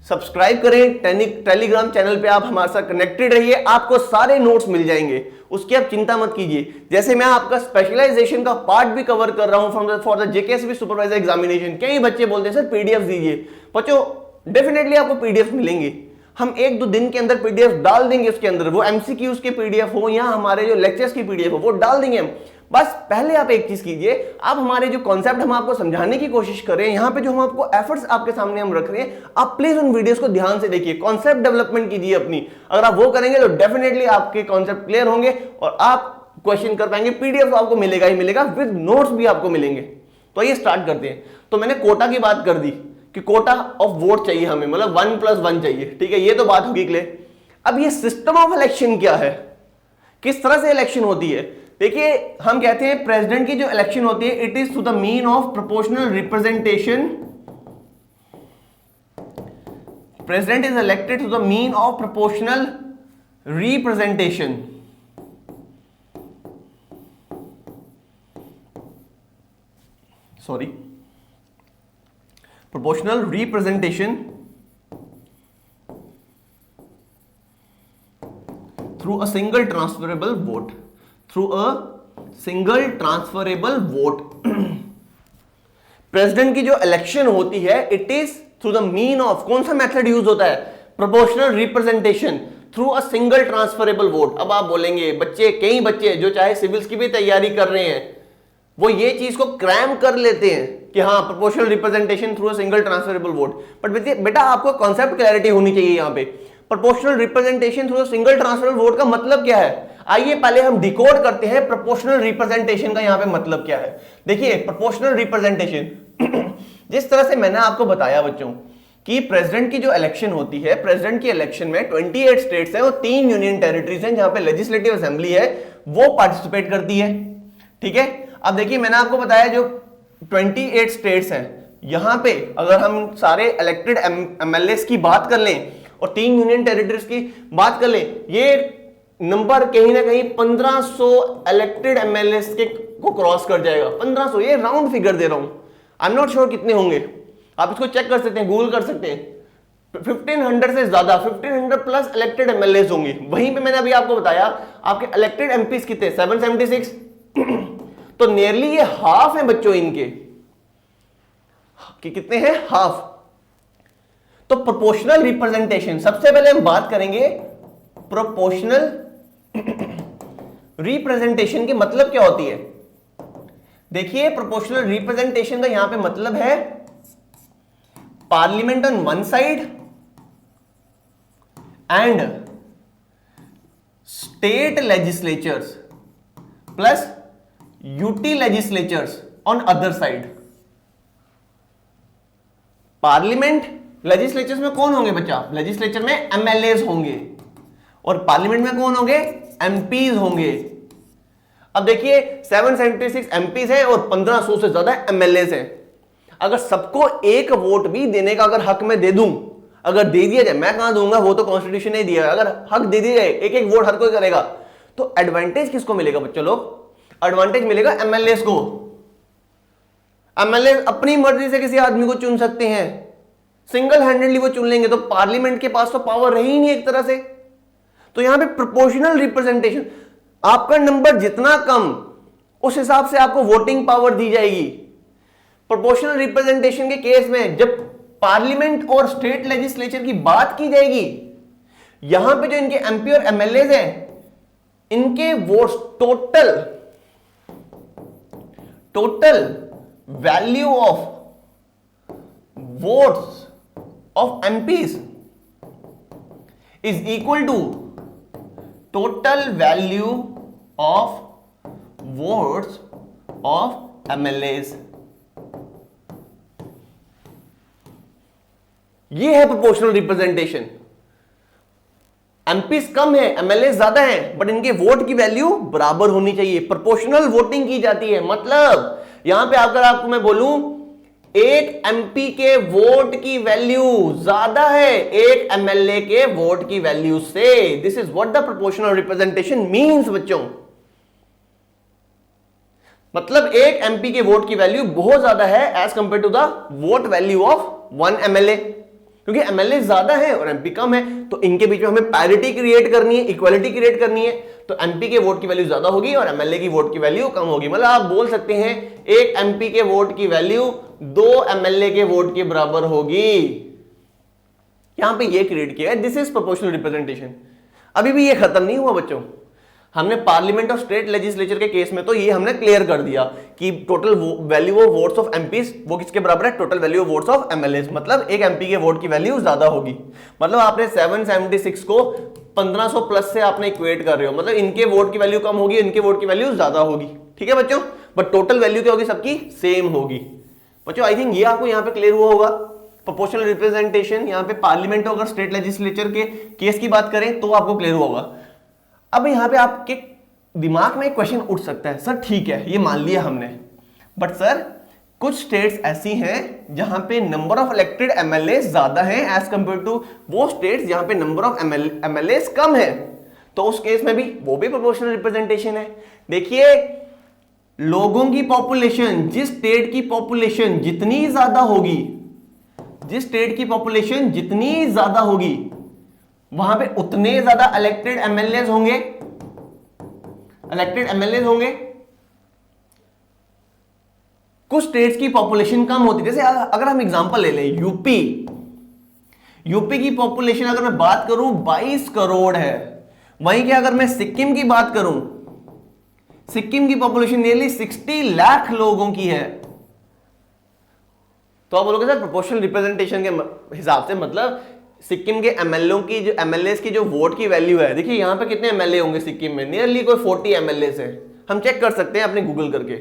सब्सक्राइब करें, टेलीग्राम चैनल पे आप हमारे साथ कनेक्टेड रहिए, आपको सारे नोट्स मिल जाएंगे, उसकी आप चिंता मत कीजिए। जैसे मैं आपका स्पेशलाइजेशन का पार्ट भी कवर कर रहा हूं फॉर द जेकेएसबी सुपरवाइजर एग्जामिनेशन। कई बच्चे बोलते हैं सर पीडीएफ दीजिए, बच्चों डेफिनेटली आपको पीडीएफ मिलेंगे, हम 1-2 दिन के अंदर पीडीएफ डाल देंगे उसके अंदर, वो एमसीक्यूज के पीडीएफ हो या हमारे जो लेक्चर्स की पीडीएफ हो, वो डाल देंगे हम। बस पहले आप एक चीज कीजिए, आप हमारे जो कॉन्सेप्ट हम आपको समझाने की कोशिश कर रहे हैं, यहां पे जो हम आपको एफर्ट्स आपके सामने हम रख रहे हैं, आप प्लीज उन वीडियोस को ध्यान से देखिए, कॉन्सेप्ट डेवलपमेंट कीजिए अपनी। अगर आप वो करेंगे तो डेफिनेटली आपके कॉन्सेप्ट क्लियर होंगे और आप क्वेश्चन कर पाएंगे। पीडीएफ आपको मिलेगा ही मिलेगा, विद नोट्स भी आपको मिलेंगे। तो ये स्टार्ट करते हैं। तो मैंने कोटा की बात कर दी कि कोटा ऑफ वोट चाहिए हमें, मतलब 1+1 चाहिए, ठीक है, ये तो बात होगी क्लियर। अब ये सिस्टम ऑफ इलेक्शन क्या है, किस तरह से इलेक्शन होती है। देखिए हम कहते हैं प्रेसिडेंट की जो इलेक्शन होती है, it is to the mean of proportional representation. President is elected to the mean of proportional representation. Sorry, proportional representation through a single transferable vote, through a single transferable vote। President की जो election होती है, it is through the mean of, कौन सा method use होता है, proportional representation through a single transferable vote. अब आप बोलेंगे बच्चे, कई बच्चे जो चाहे सिविल्स की भी तैयारी कर रहे हैं, वो ये चीज को क्रैम कर लेते हैं कि हाँ proportional representation through a single transferable vote. But बेटा आपको कॉन्सेप्ट क्लैरिटी होनी चाहिए यहाँ पे। Proportional representation through a single transferable vote का मतलब क्या है, आइए पहले हम डिकोड करते हैं प्रोपोर्शनल रिप्रेजेंटेशन का यहाँ पे मतलब क्या है। देखिए प्रोपोर्शनल रिप्रेजेंटेशन जिस तरह से मैंने आपको बताया बच्चों कि प्रेसिडेंट की जो इलेक्शन होती है, प्रेसिडेंट की इलेक्शन में 28 स्टेट्स हैं और 3 यूनियन टेरिटरीज हैं जहां पे लेजिस्लेटिव असेंबली है वो पार्टिसिपेट करती है, ठीक है। अब देखिए मैंने आपको बताया जो 28 स्टेट्स हैं, यहां पे अगर हम सारे इलेक्टेड एमएलएस की बात कर लें और 3 यूनियन टेरिटरीज की बात कर लें, ये नंबर कहीं ना कहीं 1500 इलेक्टेड एमएलएस के को क्रॉस कर जाएगा। 1500, ये राउंड फिगर दे रहा हूं, आई एम नॉट श्योर कितने होंगे, आप इसको चेक कर सकते हैं, गूगल कर सकते हैं। 1500 से ज्यादा, 1500 प्लस इलेक्टेड एमएलएस होंगे। वहीं पे मैंने अभी आपको बताया आपके इलेक्टेड एमपीस कितने, 776 तो नियरली ये हाफ है बच्चों इनके, कि कितने हैं, हाफ। तो प्रोपोर्शनल रिप्रेजेंटेशन, सबसे पहले हम बात करेंगे प्रोपोर्शनल रिप्रेजेंटेशन की मतलब क्या होती है। देखिए प्रोपोर्शनल रिप्रेजेंटेशन का यहां पे मतलब है parliament on one side and state legislatures plus UT legislatures on other side. Parliament legislatures में कौन होंगे बच्चा? लेजिस्लेचर में एमएलएस होंगे और पार्लियामेंट में कौन होंगे? एमपीज होंगे। अब देखिए 776 एमपीज है और 1500 से ज्यादा एमएलएस है। अगर सबको एक वोट भी देने का अगर हक मैं दे दूं, अगर दे दिया जाए, मैं कहां दूंगा, वो तो कॉन्स्टिट्यूशन ने दिया है, अगर हक दे दिया जाए, एक एक वोट हर कोई करेगा, तो एडवांटेज किसको मिलेगा बच्चों लोग? एडवांटेज मिलेगा एमएलएस को। एमएलए अपनी मर्जी से किसी आदमी को चुन सकते हैं, सिंगल हैंडेडली वो चुन लेंगे, तो पार्लियामेंट के पास तो पावर रही ही नहीं एक तरह से। तो यहां पे प्रोपोर्शनल रिप्रेजेंटेशन, आपका नंबर जितना कम उस हिसाब से आपको वोटिंग पावर दी जाएगी। प्रोपोर्शनल रिप्रेजेंटेशन के केस में जब पार्लियामेंट और स्टेट लेजिस्लेचर की बात की जाएगी, यहां पे जो इनके एमपी और एमएलए हैं, इनके votes total value of votes of MPs is equal to total value of votes of MLAs. ये है प्रोपोर्शनल रिप्रेजेंटेशन। एमपीज कम है, एमएलए ज्यादा है, बट इनके वोट की वैल्यू बराबर होनी चाहिए। प्रोपोर्शनल वोटिंग की जाती है, मतलब यहां पे अगर आपको मैं बोलूं एक एमपी के वोट की वैल्यू ज्यादा है एक एमएलए के वोट की वैल्यू से। This is what the proportional representation means बच्चों। मतलब एक एमपी के वोट की वैल्यू बहुत ज्यादा है as compare to the vote value of one MLA, क्योंकि एमएलए ज्यादा है और एमपी कम है, तो इनके बीच में हमें पैरिटी क्रिएट करनी है, इक्वालिटी क्रिएट करनी है। तो एमपी के वोट की वैल्यू ज्यादा होगी और एमएलए की वोट की वैल्यू कम होगी। मतलब आप बोल सकते हैं एक एमपी के वोट की वैल्यू 2 एमएलए के वोट के बराबर होगी। यहां पे ये क्रिएट किया है, दिस इज प्रोपोर्शनल रिप्रेजेंटेशन। अभी भी ये खत्म नहीं हुआ बच्चों। हमने पार्लियामेंट और स्टेट लेजिस्लेचर के केस में तो ये हमने क्लियर कर दिया कि total value of votes of MPs वो किसके बराबर है? Total value of votes of MLAs. मतलब एक एमपी के वोट की वैल्यू ज्यादा होगी। मतलब आपने 776 को 1500 प्लस से आपने इक्वेट कर रहे हो, मतलब इनके वोट की वैल्यू कम होगी, इनके वोट की वैल्यू ज्यादा होगी। ठीक है बच्चों, बट टोटल वैल्यू क्या होगी? सबकी सेम होगी। बच्चों आई थिंक ये आपको यहां पे क्लियर हुआ होगा। प्रोपोर्शनल रिप्रेजेंटेशन यहां पे पार्लियामेंट और स्टेट लेजिस्लेचर के केस की बात करें तो आपको क्लियर हुआ होगा। अब यहां पे आपके दिमाग में एक क्वेश्चन उठ सकता है, सर ठीक है ये मान लिया हमने, बट सर कुछ स्टेट्स ऐसी हैं जहां पे नंबर ऑफ इलेक्टेड एमएलए ज्यादा हैं एज कंपेयर टू वो स्टेट्स जहां पे नंबर ऑफ एमएलए कम है, तो उस केस में भी वो भी प्रोपोर्शनल रिप्रेजेंटेशन है। देखिए लोगों की पॉपुलेशन, जिस स्टेट की पॉपुलेशन जितनी ज्यादा होगी, जिस स्टेट की पॉपुलेशन जितनी ज्यादा होगी वहां पे उतने ज्यादा इलेक्टेड एमएलए होंगे, इलेक्टेड एमएलए होंगे। कुछ स्टेट्स की पॉपुलेशन कम होती है, जैसे अगर हम एग्जांपल ले लें यूपी की पॉपुलेशन अगर मैं बात करूं 22 करोड़ है, वहीं क्या अगर मैं सिक्किम की बात करूं, सिक्किम की पॉपुलेशन नियरली 60 लाख लोगों की है। तो आप बोलोगे सर प्रोपोर्शनल रिप्रेजेंटेशन के हिसाब से मतलब सिक्किम के एमएलए की जो वोट की वैल्यू है, देखिए यहां पे कितने एमएलए होंगे सिक्किम में? नियरली कोई 40 एमएलए है, हम चेक कर सकते हैं अपने गूगल करके।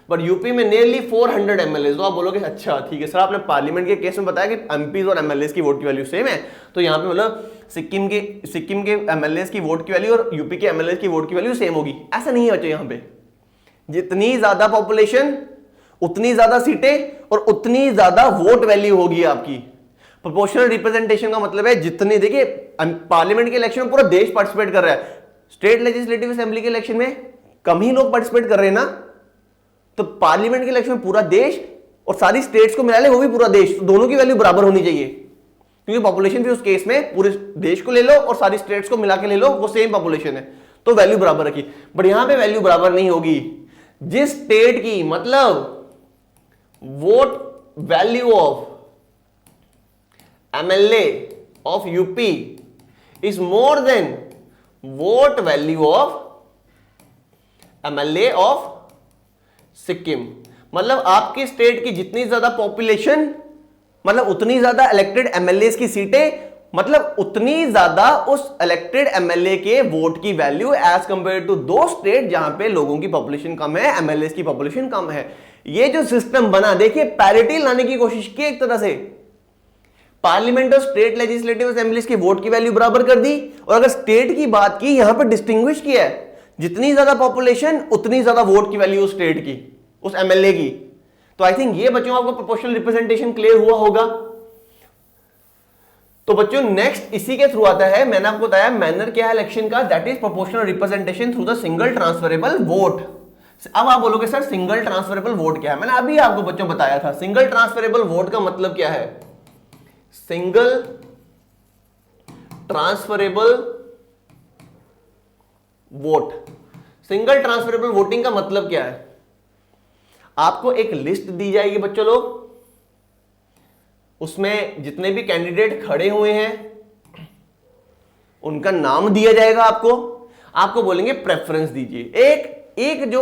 बट यूपी में नियरली 400 एमएलए। तो आप बोलोगे अच्छा ठीक है सर, आपने पार्लियामेंट के केस में बताया कि एमपीज और एमएलए की वोट की वैल्यू सेम है, तो यहाँ पे मतलब सिक्किम के एमएलए की वोट की वैल्यू और यूपी के एमएलए की वोट की वैल्यू सेम होगी। ऐसा नहीं है बच्चों, यहाँ पे जितनी ज्यादा पॉपुलेशन उतनी ज्यादा सीटें और उतनी ज्यादा वोट वैल्यू होगी आपकी। प्रोपोर्शनल रिप्रेजेंटेशन का मतलब है जितने, देखिए पार्लियामेंट के इलेक्शन में पूरा देश पार्टिसिपेट कर रहा है, स्टेट लेजिस्लेटिव असेंबली के इलेक्शन में कम ही लोग पार्टिसिपेट कर रहे हैं ना, तो पार्लियामेंट के इलेक्शन में पूरा देश और सारी स्टेट्स को मिला ले वो भी पूरा देश, तो दोनों की वैल्यू बराबर होनी चाहिए, क्योंकि पॉपुलेशन भी उस केस में पूरे देश को ले लो और सारी स्टेट्स को मिला के ले लो, वो सेम पॉपुलेशन है, तो वैल्यू बराबर रखी। बट यहां पे वैल्यू बराबर नहीं होगी। जिस स्टेट की मतलब vote value of MLA of UP is more than vote value of MLA of Sikkim. मतलब आपकी स्टेट की जितनी ज्यादा पॉपुलेशन, मतलब उतनी ज्यादा इलेक्टेड एमएलए की सीटें, मतलब उतनी ज्यादा उस इलेक्टेड एमएलए के वोट की वैल्यू एज कंपेयर टू दो स्टेट जहां पे लोगों की पॉपुलेशन कम है, एमएलए की पॉपुलेशन कम है। ये जो सिस्टम बना, देखिए पैरिटी लाने की कोशिश की एक तरह से। पार्लियामेंट और स्टेट लेजिस्लेटिव असेंबलीज की वोट की वैल्यू बराबर कर दी, और अगर स्टेट की बात की, यहां पर डिस्टिंग्विश किया है, जितनी ज्यादा पॉपुलेशन उतनी ज्यादा वोट की वैल्यू उस स्टेट की, उस एमएलए की। तो आई थिंक ये बच्चों आपको प्रोपोर्शनल रिप्रेजेंटेशन क्लियर हुआ होगा। तो बच्चों नेक्स्ट इसी के थ्रू आता है, मैंने आपको बताया मैनर क्या है इलेक्शन का, that is proportional representation through the single transferable vote. अब आप बोलोगे सर सिंगल ट्रांसफरेबल वोट क्या है? मैंने अभी आपको बच्चों बताया था, सिंगल ट्रांसफरेबल वोट का मतलब क्या है। Single transferable vote, single transferable voting का मतलब क्या है? आपको एक लिस्ट दी जाएगी बच्चों लोग, उसमें जितने भी कैंडिडेट खड़े हुए हैं उनका नाम दिया जाएगा आपको बोलेंगे प्रेफरेंस दीजिए। एक जो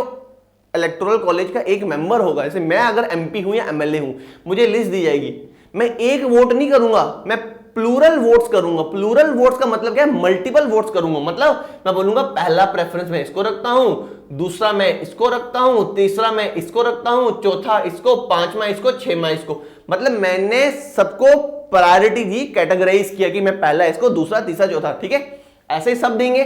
इलेक्टोरल कॉलेज का एक मेंबर होगा, जैसे मैं अगर एमपी हूं या एमएलए हूं, मुझे लिस्ट दी जाएगी, मैं एक वोट नहीं करूंगा, मैं प्लूरल वोट्स करूंगा। प्लूरल वोट्स का मतलब क्या है? मल्टीपल वोट्स करूंगा। मतलब मैं बोलूंगा पहला प्रेफरेंस मैं इसको रखता हूं, दूसरा मैं इसको रखता हूं, तीसरा मैं इसको रखता हूं, चौथा इसको, पांचवा इसको, छठवां इसको। मतलब मैंने सबको प्रायोरिटी दी, कैटेगराइज किया कि मैं पहला इसको, दूसरा, तीसरा, चौथा, ठीक है, ऐसे ही सब देंगे।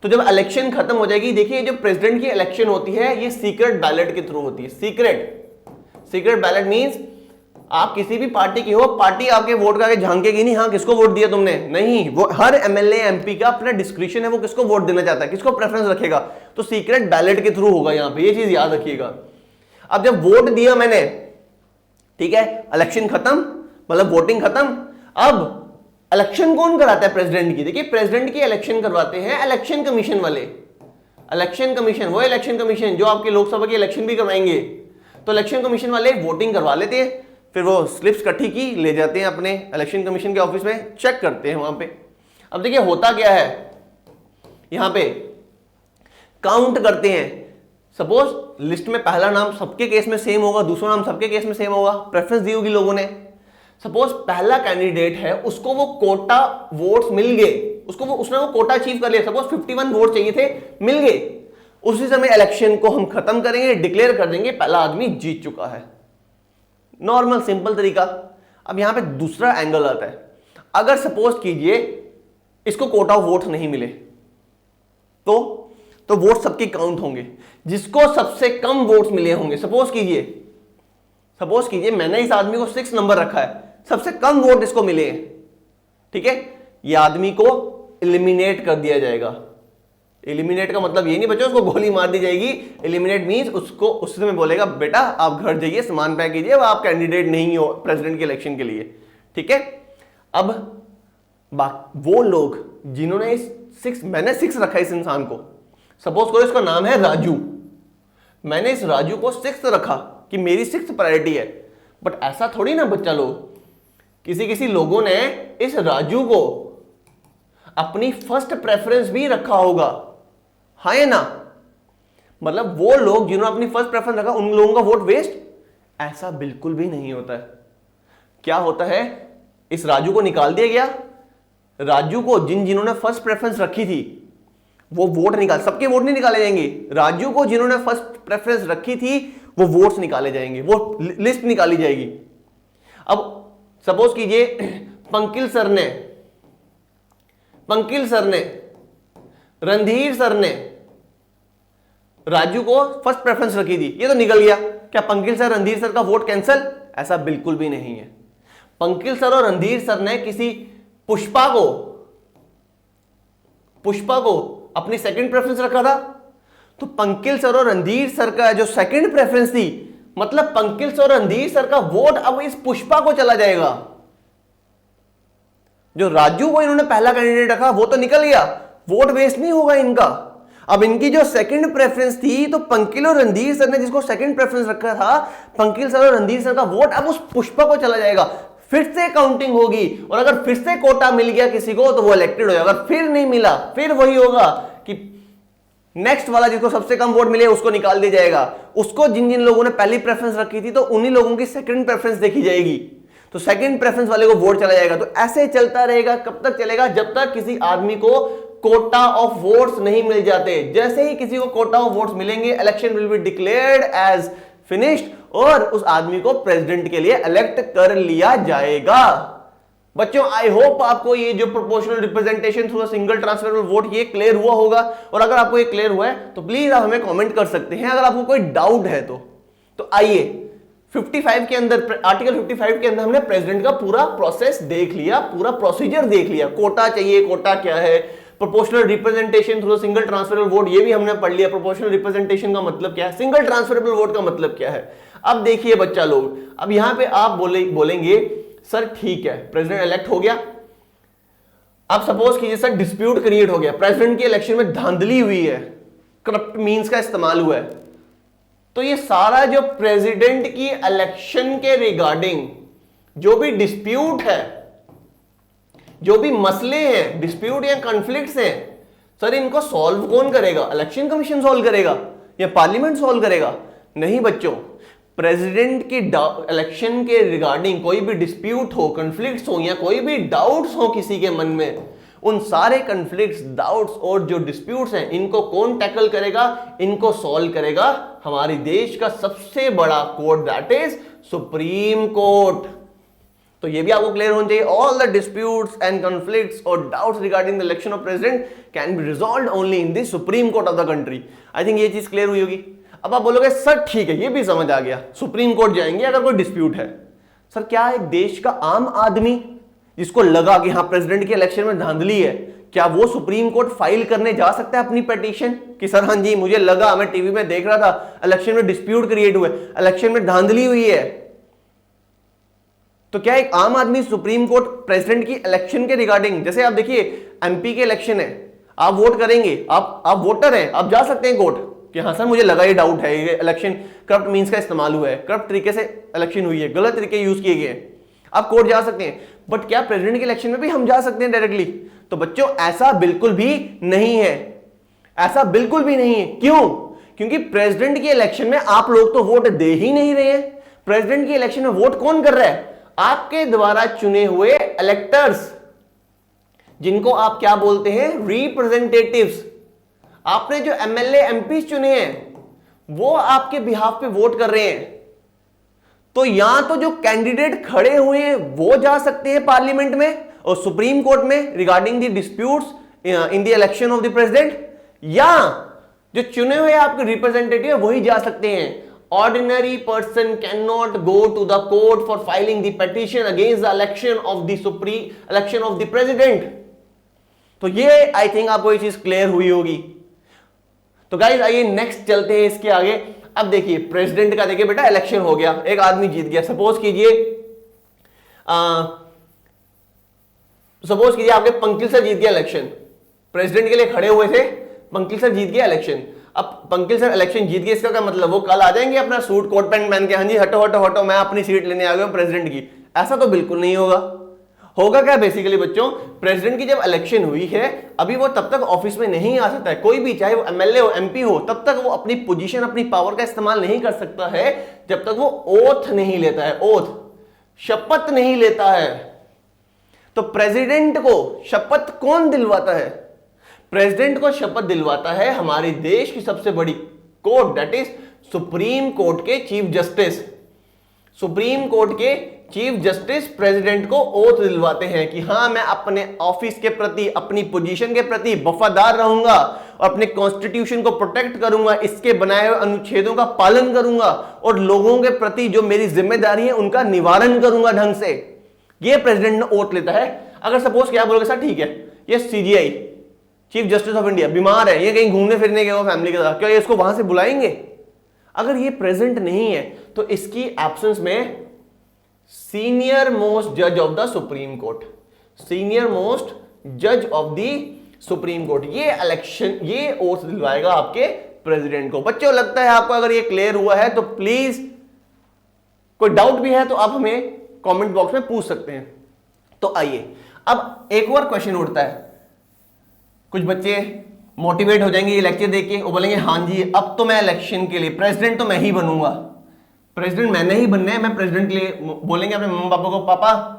तो जब इलेक्शन खत्म हो जाएगी, देखिए जो प्रेसिडेंट की इलेक्शन होती है ये सीक्रेट बैलेट के थ्रू होती है। सीक्रेट बैलेट मींस आप किसी भी पार्टी की हो, पार्टी आपके वोट का आगे झांकेगी नहीं, हाँ किसको वोट दिया तुमने, नहीं, वो हर एमएलए एमपी का अपना डिस्क्रिप्शन है, वो किसको वोट देना चाहता है, किसको प्रेफरेंस रखेगा, तो सीक्रेट बैलेट के थ्रू होगा यहां पे, ये चीज याद रखिएगा। अब जब वोट दिया मैंने, ठीक है, इलेक्शन खत्म, मतलब वोटिंग खत्म, अब इलेक्शन कौन कराता है प्रेसिडेंट की? देखिए प्रेसिडेंट की इलेक्शन करवाते हैं इलेक्शन कमीशन वाले। इलेक्शन कमीशन, वो इलेक्शन कमीशन जो आपके लोकसभा की इलेक्शन भी करवाएंगे, तो इलेक्शन कमीशन वाले वोटिंग करवा लेते हैं, फिर वो स्लिप्स इकट्ठी की ले जाते हैं अपने इलेक्शन कमीशन के ऑफिस में, चेक करते हैं वहां पे। अब देखिए होता क्या है, यहां पे काउंट करते हैं। सपोज लिस्ट में पहला नाम सबके केस में सेम होगा, दूसरा नाम सबके केस में सेम होगा, प्रेफरेंस दी होगी लोगों ने। सपोज पहला कैंडिडेट है, उसको वो कोटा वोट्स मिल गए, उसने वो कोटा अचीव कर लिया, सपोज 51 वोट चाहिए थे, मिल गए। उसी समय इलेक्शन को हम खत्म करेंगे, डिक्लेयर कर देंगे पहला आदमी जीत चुका है। नॉर्मल सिंपल तरीका। अब यहां पे दूसरा एंगल आता है, अगर सपोज कीजिए इसको कोटा वोट नहीं मिले, तो वोट सबके काउंट होंगे, जिसको सबसे कम वोट्स मिले होंगे। सपोज कीजिए मैंने इस आदमी को 6 नंबर रखा है, सबसे कम वोट इसको मिले हैं, ठीक है, ये आदमी को एलिमिनेट कर दिया जाएगा। एलिमिनेट का मतलब ये नहीं बच्चों उसको गोली मार दी जाएगी, एलिमिनेट मींस उसको उस समय बोलेगा बेटा आप घर जाइए, सामान पैक कीजिए, अब आप कैंडिडेट नहीं हो प्रेसिडेंट के इलेक्शन के लिए, ठीक है। अब वो लोग जिन्होंने मैंने 6 रखा है इस इंसान को, सपोज करो इसका नाम है राजू, मैंने इस राजू को 6 रखा कि मेरी 6th प्रायोरिटी है, बट ऐसा थोड़ी ना बच्चा लोग, किसी लोगों ने इस राजू को अपनी फर्स्ट प्रेफरेंस भी रखा होगा, हाँ या ना। मतलब वो लोग जिन्होंने अपनी फर्स्ट प्रेफरेंस रखा उन लोगों का वोट वेस्ट? ऐसा बिल्कुल भी नहीं होता है। क्या होता है, इस राजू को निकाल दिया गया, राजू को जिन्होंने फर्स्ट प्रेफरेंस रखी थी वो वोट निकाल, सबके वोट नहीं निकाले जाएंगे, राजू को जिन्होंने फर्स्ट प्रेफरेंस रखी थी वो वोट्स निकाले जाएंगे, वो लिस्ट निकाली जाएगी। अब सपोज कीजिए पंकिल सर ने रणधीर सर ने राजू को फर्स्ट प्रेफरेंस रखी थी, ये तो निकल गया। क्या पंकिल सर रणधीर सर का वोट कैंसिल? ऐसा बिल्कुल भी नहीं है। पंकिल सर और रणधीर सर ने किसी पुष्पा को अपनी सेकंड प्रेफरेंस रखा था, तो पंकिल सर और रणधीर सर का जो सेकंड प्रेफरेंस थी, मतलब पंकिल सर और रणधीर सर का वोट अब इस पुष्पा को चला जाएगा। जो राजू को इन्होंने पहला कैंडिडेट रखा वो तो निकल गया, वोट वेस्ट नहीं होगा इनका। अब इनकी जो सेकंड प्रेफरेंस थी, तो पंकिल और रणधीर सर ने जिसको सेकंड प्रेफरेंस रखा था, पंकिल सर और रणधीर सर का वोट अब उस पुष्पा को चला जाएगा। फिर से काउंटिंग होगी, और अगर फिर से कोटा मिल गया किसी को तो वो इलेक्टेड हो जाएगा। अगर फिर नहीं मिला फिर वही होगा कि नेक्स्ट वाला जिसको सबसे कम वोट मिले उसको निकाल दिया जाएगा। उसको जिन जिन लोगों ने पहली प्रेफरेंस रखी थी तो उन्हीं लोगों की सेकंड प्रेफरेंस देखी जाएगी, तो सेकंड प्रेफरेंस वाले को वोट चला जाएगा। तो ऐसे चलता रहेगा। कब तक चलेगा? जब तक किसी आदमी को कोटा ऑफ वोट्स नहीं मिल जाते। जैसे ही किसी को कोटा ऑफ वोट्स मिलेंगे, election will be declared as finished और उस आदमी को प्रेसिडेंट के लिए इलेक्ट कर लिया जाएगा। बच्चों, आई होप आपको ये जो proportional representation through single transferable vote ये क्लियर हुआ होगा। और अगर आपको ये क्लियर हुआ है तो प्लीज आप हमें कमेंट कर सकते हैं। अगर आपको कोई डाउट है तो आइए 55 के अंदर, आर्टिकल 55 के अंदर हमने प्रेसिडेंट का पूरा प्रोसेस देख लिया, पूरा प्रोसीजर देख लिया। कोटा चाहिए, कोटा क्या है, proportional representation through single transferable vote ये भी हमने पढ़ लिया। प्रोपोर्शनल रिप्रेजेंटेशन का मतलब क्या है, सिंगल ट्रांसफरेबल वोट का मतलब क्या है। अब देखिए बच्चा लोग, अब यहां पे आप बोलेंगे सर ठीक है प्रेसिडेंट इलेक्ट हो गया, अब सपोज कीजिए सर डिस्प्यूट क्रिएट हो गया, प्रेसिडेंट की इलेक्शन में धांधली हुई है, करप्ट मींस का इस्तेमाल हुआ है, तो ये सारा जो प्रेसिडेंट की इलेक्शन के रिगार्डिंग जो भी डिस्प्यूट है, जो भी मसले हैं, डिस्प्यूट या कॉन्फ्लिक्ट्स हैं, सर इनको सॉल्व कौन करेगा? इलेक्शन कमीशन सॉल्व करेगा या पार्लियामेंट सॉल्व करेगा? नहीं बच्चों, प्रेसिडेंट की इलेक्शन के रिगार्डिंग कोई भी डिस्प्यूट हो, कॉन्फ्लिक्ट्स हो या कोई भी डाउट्स हो किसी के मन में, उन सारे कॉन्फ्लिक्ट्स, डाउट्स और जो डिस्प्यूट्स हैं इनको कौन टैकल करेगा? इनको सॉल्व करेगा हमारे देश का सबसे बड़ा court, that is supreme court. तो ये भी आपको क्लियर होना चाहिए। All the disputes and conflicts और doubts regarding the election of president can be resolved only in the supreme court of the country. I think ये चीज क्लियर हुई होगी। अब आप बोलोगे सर ठीक है ये भी समझ आ गया, सुप्रीम कोर्ट जाएंगे अगर कोई डिस्प्यूट है। सर क्या एक देश का आम आदमी जिसको लगा कि हाँ प्रेसिडेंट के इलेक्शन में धांधली है, क्या वो सुप्रीम कोर्ट फाइल करने जा सकता है अपनी पिटीशन कि सर हाँ जी मुझे लगा, मैं टीवी में देख रहा था इलेक्शन में डिस्प्यूट क्रिएट हुए, इलेक्शन में धांधली हुई है, तो क्या एक आम आदमी सुप्रीम कोर्ट प्रेसिडेंट की इलेक्शन के रिगार्डिंग, जैसे आप देखिए एमपी के इलेक्शन है, आप वोट करेंगे, आप वोटर हैं, आप जा सकते हैं कोर्ट कि हाँ सर मुझे लगा ये डाउट है, ये इलेक्शन करप्ट मींस का इस्तेमाल हुआ है, करप्ट तरीके से इलेक्शन हुई है, गलत तरीके यूज किए गए, आप कोर्ट जा सकते हैं। बट क्या प्रेसिडेंट के इलेक्शन में भी हम जा सकते हैं डायरेक्टली? तो बच्चों ऐसा बिल्कुल भी नहीं है, ऐसा बिल्कुल भी नहीं है। क्यों? क्योंकि प्रेसिडेंट के इलेक्शन में आप लोग तो वोट दे ही नहीं रहे हैं। प्रेसिडेंट के इलेक्शन में वोट कौन कर रहा है? आपके द्वारा चुने हुए इलेक्टर्स, जिनको आप क्या बोलते हैं? रिप्रेजेंटेटिव्स। आपने जो एमएलए एमपी चुने हैं वो आपके बिहाफ पे वोट कर रहे हैं। तो यहां तो जो कैंडिडेट खड़े हुए हैं वो जा सकते हैं पार्लियामेंट में और सुप्रीम कोर्ट में regarding the disputes in the election of the president, या जो चुने हुए आपके रिप्रेजेंटेटिव वही जा सकते हैं। Ordinary person cannot go to the court for filing the petition against the election of the president. तो ये आई थिंक आपको ये चीज क्लियर हुई होगी। तो गाइस आइए नेक्स्ट चलते हैं इसके आगे। अब देखिए प्रेसिडेंट का, देखिए बेटा इलेक्शन हो गया, एक आदमी जीत गया। सपोज कीजिए आपके पंकिल सर जीत गया इलेक्शन, प्रेसिडेंट के लिए खड़े हुए थे, पंकिल सर जीत गया इलेक्शन। अब पंकिल सर इलेक्शन जीत गए, इसका क्या मतलब? वो कल आ जाएंगे अपना सूट कोट पैंट पहन के, हाँ जी हटो हटो हटो मैं अपनी सीट लेने आ गया प्रेसिडेंट की? ऐसा तो बिल्कुल नहीं होगा। होगा क्या बेसिकली बच्चों? प्रेसिडेंट की जब इलेक्शन हुई है अभी वो तब तक ऑफिस में नहीं आ सकता है, कोई भी, चाहे वो एमएलए हो एमपी हो, तब तक वो अपनी पोजीशन, अपनी पावर का इस्तेमाल नहीं कर सकता है जब तक वो ओथ नहीं लेता है, ओथ, शपथ नहीं लेता है। तो प्रेसिडेंट को शपथ कौन दिलवाता है? प्रेसिडेंट को शपथ दिलवाता है हमारे देश की सबसे बड़ी court, that is supreme court के चीफ जस्टिस। सुप्रीम कोर्ट के चीफ जस्टिस प्रेसिडेंट को ओथ दिलवाते हैं कि हाँ मैं अपने ऑफिस के प्रति, अपनी पोजीशन के प्रति वफादार रहूंगा और अपने कॉन्स्टिट्यूशन को प्रोटेक्ट करूंगा, इसके बनाए हुए अनुच्छेदों का पालन करूंगा और लोगों के प्रति जो मेरी जिम्मेदारी है उनका निवारण करूंगा ढंग से। ये प्रेसिडेंट ने ओथ लेता है। अगर सपोज क्या बोलोगे सर ठीक है ये CGI chief justice of India बीमार है, ये कहीं घूमने फिरने गए हो फैमिली के साथ, क्या ये इसको वहां से बुलाएंगे? अगर ये प्रेजेंट नहीं है तो इसकी एब्सेंस में सीनियर मोस्ट जज of the supreme court, senior most जज ऑफ द सुप्रीम कोर्ट, ये इलेक्शन, ये ओथ दिलवाएगा आपके प्रेसिडेंट को। बच्चों लगता है आपको अगर ये क्लियर हुआ है तो प्लीज, कोई डाउट भी है तो आप हमें कमेंट बॉक्स में पूछ सकते हैं। तो आइए अब एक और क्वेश्चन उठता है, कुछ बच्चे मोटिवेट हो जाएंगे ये लेक्चर देख के, वो बोलेंगे हाँ जी अब तो मैं इलेक्शन के लिए प्रेसिडेंट तो मैं ही बनूंगा, प्रेसिडेंट मैंने ही बनना है, मैं प्रेसिडेंट के लिए। बोलेंगे अपने मम्मा पापा को, पापा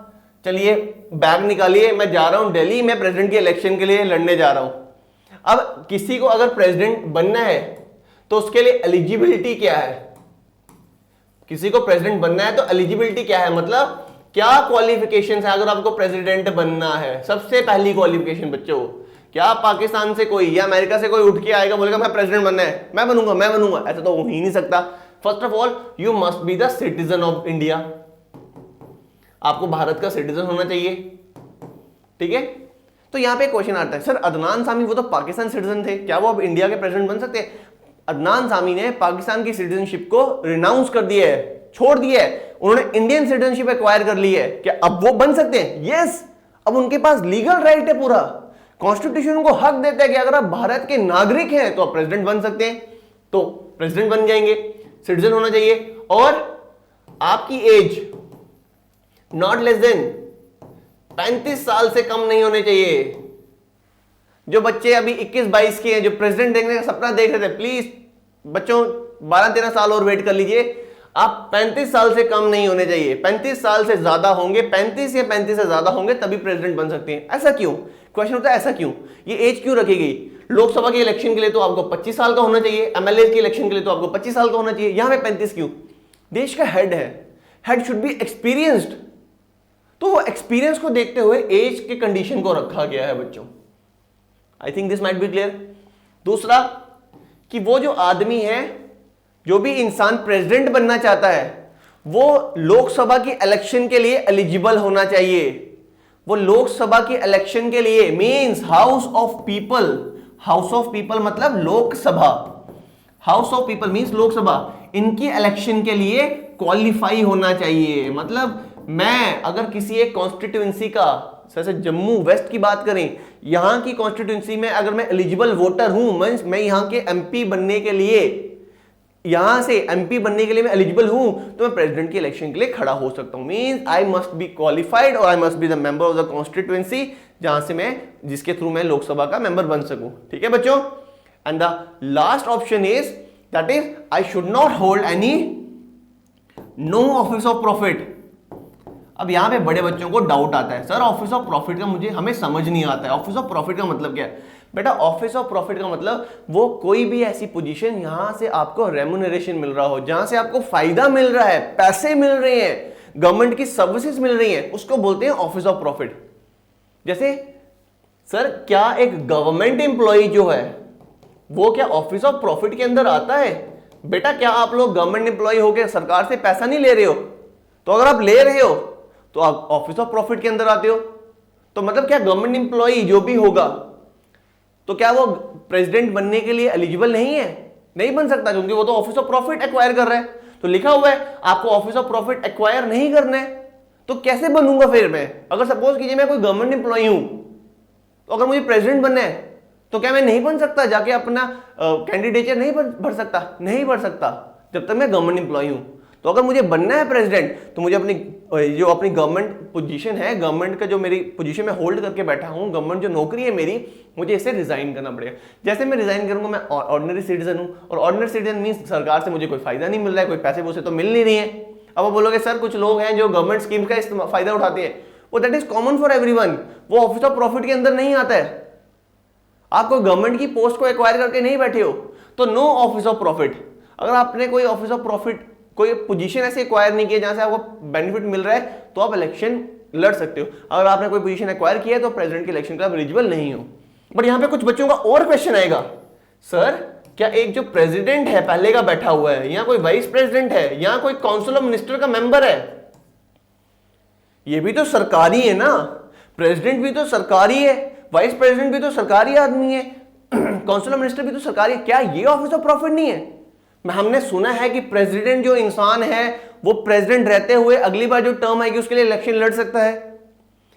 चलिए बैग निकालिए, मैं जा रहा हूं दिल्ली, मैं प्रेसिडेंट के इलेक्शन के लिए लड़ने जा रहा हूं। अब किसी को अगर प्रेसिडेंट बनना है तो उसके लिए एलिजिबिलिटी क्या है? किसी को प्रेसिडेंट बनना है तो एलिजिबिलिटी क्या है, मतलब क्या क्वालिफिकेशन है अगर आपको प्रेसिडेंट बनना है? सबसे पहली क्वालिफिकेशन बच्चों, क्या पाकिस्तान से कोई या अमेरिका से कोई उठ के आएगा बोलेगा मैं प्रेसिडेंट बनना है, मैं बनूंगा? ऐसा तो हो ही नहीं सकता। First of all you must be the citizen of India, आपको भारत का सिटीजन होना चाहिए, ठीक है। तो यहां पे क्वेश्चन आता है, सर अदनान सामी वो तो पाकिस्तान सिटीजन थे, क्या वो अब इंडिया के प्रेसिडेंट बन सकते हैं? अदनान सामी ने पाकिस्तान की सिटीजनशिप को रिनाउंस कर दिया है, छोड़ दिया है, उन्होंने इंडियन सिटीजनशिप एक्वायर कर ली है, क्या अब वो बन सकते हैं? यस, अब उनके पास लीगल राइट है, पूरा कॉन्स्टिट्यूशन उनको हक देता है कि अगर आप भारत के नागरिक हैं तो आप प्रेसिडेंट बन सकते हैं, तो प्रेसिडेंट बन जाएंगे, सिटीजन होना चाहिए, और आपकी एज नॉट लेस देन 35 साल से कम नहीं होने चाहिए। जो बच्चे अभी 21-22 के हैं, जो प्रेसिडेंट देखने का सपना देख रहे थे, प्लीज बच्चों 12-13 साल और वेट कर लीजिए, आप 35 साल से कम नहीं होने चाहिए, 35 साल से ज्यादा होंगे, 35 या 35 से ज्यादा होंगे तभी प्रेसिडेंट बन सकते हैं। ऐसा क्यों? क्वेश्चन होता है ऐसा क्यों, ये एज क्यों रखी गई? लोकसभा के इलेक्शन के लिए तो आपको 25 साल का होना चाहिए, एमएलए के इलेक्शन के लिए तो आपको 25 साल का होना चाहिए, यहां पे 35 क्यों? देश का हेड है, हेड शुड बी एक्सपीरियंस्ड, तो वो एक्सपीरियंस को देखते हुए एज के कंडीशन को रखा गया है बच्चों। I think this might be clear. दूसरा कि वो जो आदमी है, जो भी इंसान प्रेसिडेंट बनना चाहता है, वो लोकसभा की इलेक्शन के लिए एलिजिबल होना चाहिए। वो लोकसभा की इलेक्शन के लिए means house of people, house of people मतलब Lok Sabha, house of people means Lok Sabha, इनकी इलेक्शन के लिए क्वालिफाई होना चाहिए। मतलब मैं अगर किसी एक कॉन्स्टिट्यूएंसी का, जैसे जम्मू वेस्ट की बात करें, यहां की कॉन्स्टिट्यूएंसी में अगर मैं एलिजिबल वोटर हूं, मैं यहां के एमपी बनने के लिए, यहां से एमपी बनने के लिए मैं एलिजिबल हूं, तो मैं प्रेसिडेंट के इलेक्शन के लिए खड़ा हो सकता हूं। Means I must be qualified और I must be the member of the constituency, जहां से मैं, जिसके थ्रू मैं लोकसभा का मेंबर बन सकूं, ठीक है बच्चों। And the last option is that is I should not hold any no office of profit. अब यहां पे बड़े बच्चों को डाउट आता है, सर ऑफिस ऑफ प्रॉफिट का हमें समझ नहीं आता है, ऑफिस ऑफ प्रॉफिट का मतलब क्या है? बेटा ऑफिस ऑफ प्रॉफिट का मतलब वो कोई भी ऐसी पोजीशन यहां से आपको रेम्यूनरेशन मिल रहा हो, जहां से आपको फायदा मिल रहा है, पैसे मिल रहे हैं, गवर्नमेंट की सर्विसेज मिल रही हैं, उसको बोलते हैं ऑफिस ऑफ प्रॉफिट। जैसे सर क्या एक गवर्नमेंट एम्प्लॉय जो है वो क्या ऑफिस ऑफ प्रॉफिट के अंदर आता है? बेटा क्या आप लोग गवर्नमेंट एम्प्लॉय होकर सरकार से पैसा नहीं ले रहे हो? तो अगर आप ले रहे हो तो आप ऑफिस ऑफ प्रॉफिट के अंदर आते हो। तो मतलब क्या गवर्नमेंट एम्प्लॉय जो भी होगा तो क्या वो प्रेसिडेंट बनने के लिए एलिजिबल नहीं है? नहीं बन सकता, क्योंकि वो तो ऑफिस ऑफ प्रॉफिट एक्वायर कर रहा है। तो लिखा हुआ है आपको ऑफिस ऑफ प्रॉफिट एक्वायर नहीं करना है, तो कैसे बनूंगा फिर मैं? अगर सपोज कीजिए मैं कोई गवर्नमेंट एम्प्लॉय हूं, तो अगर मुझे प्रेसिडेंट बनना है तो क्या मैं नहीं बन सकता? जाके अपना कैंडिडेचर नहीं भर सकता? नहीं भर सकता जब तक मैं गवर्नमेंट एम्प्लॉय हूं। तो अगर मुझे बनना है प्रेसिडेंट तो मुझे अपनी गवर्नमेंट पोजीशन है, गवर्नमेंट का जो मेरी पोजीशन में होल्ड करके बैठा हूं, गवर्नमेंट जो नौकरी है मेरी, मुझे इसे रिजाइन करना पड़ेगा। जैसे मैं रिजाइन करूंगा, मैं ऑर्डिनरी सिटीजन हूं, और ऑर्डिनरी सिटीजन मींस सरकार से मुझे कोई फायदा नहीं मिल रहा है, कोई पैसे वैसे तो मिल नहीं रही है। अब आप बोलोगे सर कुछ लोग हैं जो गवर्नमेंट स्कीम का फायदा उठाते हैं, वो that is common for everyone, वो ऑफिस ऑफ प्रॉफिट के अंदर नहीं आता है। आप कोई गवर्नमेंट की पोस्ट को एक्वायर करके नहीं बैठे हो, तो नो ऑफिस ऑफ प्रॉफिट। अगर आपने कोई ऑफिस ऑफ प्रॉफिट, कोई पोजीशन ऐसे एक्वायर नहीं किया जहां से आपको बेनिफिट मिल रहा है, तो आप इलेक्शन लड़ सकते हो। अगर आपने कोई पोजीशन एक्वायर किया है तो प्रेसिडेंट के इलेक्शन का आप एलिजिबल नहीं हो। बट यहां पे कुछ बच्चों का और क्वेश्चन आएगा, सर क्या एक जो प्रेसिडेंट है पहले का बैठा हुआ है, या कोई वाइस प्रेसिडेंट है, या कोई काउंसिल ऑफ मिनिस्टर का मेंबर है, ये भी तो सरकारी है ना? प्रेसिडेंट भी तो सरकारी है, वाइस प्रेसिडेंट भी तो सरकारी आदमी है, काउंसिल ऑफ मिनिस्टर भी तो सरकारी है, क्या ये ऑफिस ऑफ प्रॉफिट नहीं है? हमने सुना है कि प्रेसिडेंट जो इंसान है वो प्रेसिडेंट रहते हुए अगली बार जो टर्म आएगी उसके लिए इलेक्शन लड़ सकता है,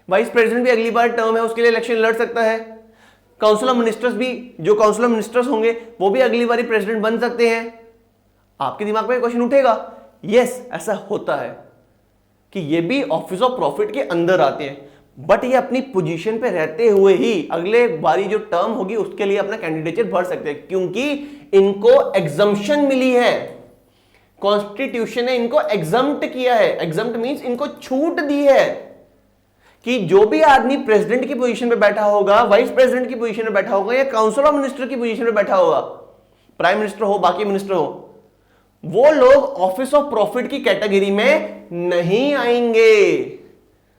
वाइस प्रेसिडेंट भी अगली बार टर्म है उसके लिए इलेक्शन लड़ सकता है, काउंसिल ऑफ मिनिस्टर्स भी, जो काउंसिल ऑफ मिनिस्टर्स होंगे वो भी अगली बार प्रेसिडेंट बन सकते हैं। आपके दिमाग में क्वेश्चन उठेगा, यस ऐसा होता है। कि ये भी ऑफिस ऑफ प्रॉफिट के अंदर आते हैं, बट ये अपनी पोजीशन पे रहते हुए ही अगले बारी जो टर्म होगी उसके लिए अपना कैंडिडेचर भर सकते हैं, क्योंकि इनको एग्जम्पशन मिली है, कॉन्स्टिट्यूशन ने इनको एग्जम्प्ट किया है। एग्जम्प्ट मींस इनको छूट दी है कि जो भी आदमी प्रेसिडेंट की पोजीशन पे बैठा होगा, वाइस प्रेसिडेंट की पोजीशन पे बैठा होगा, या काउंसिल ऑफ मिनिस्टर की पोजीशन पे बैठा होगा, प्राइम मिनिस्टर हो, बाकी मिनिस्टर हो, वो लोग ऑफिस ऑफ प्रॉफिट की कैटेगरी में नहीं आएंगे।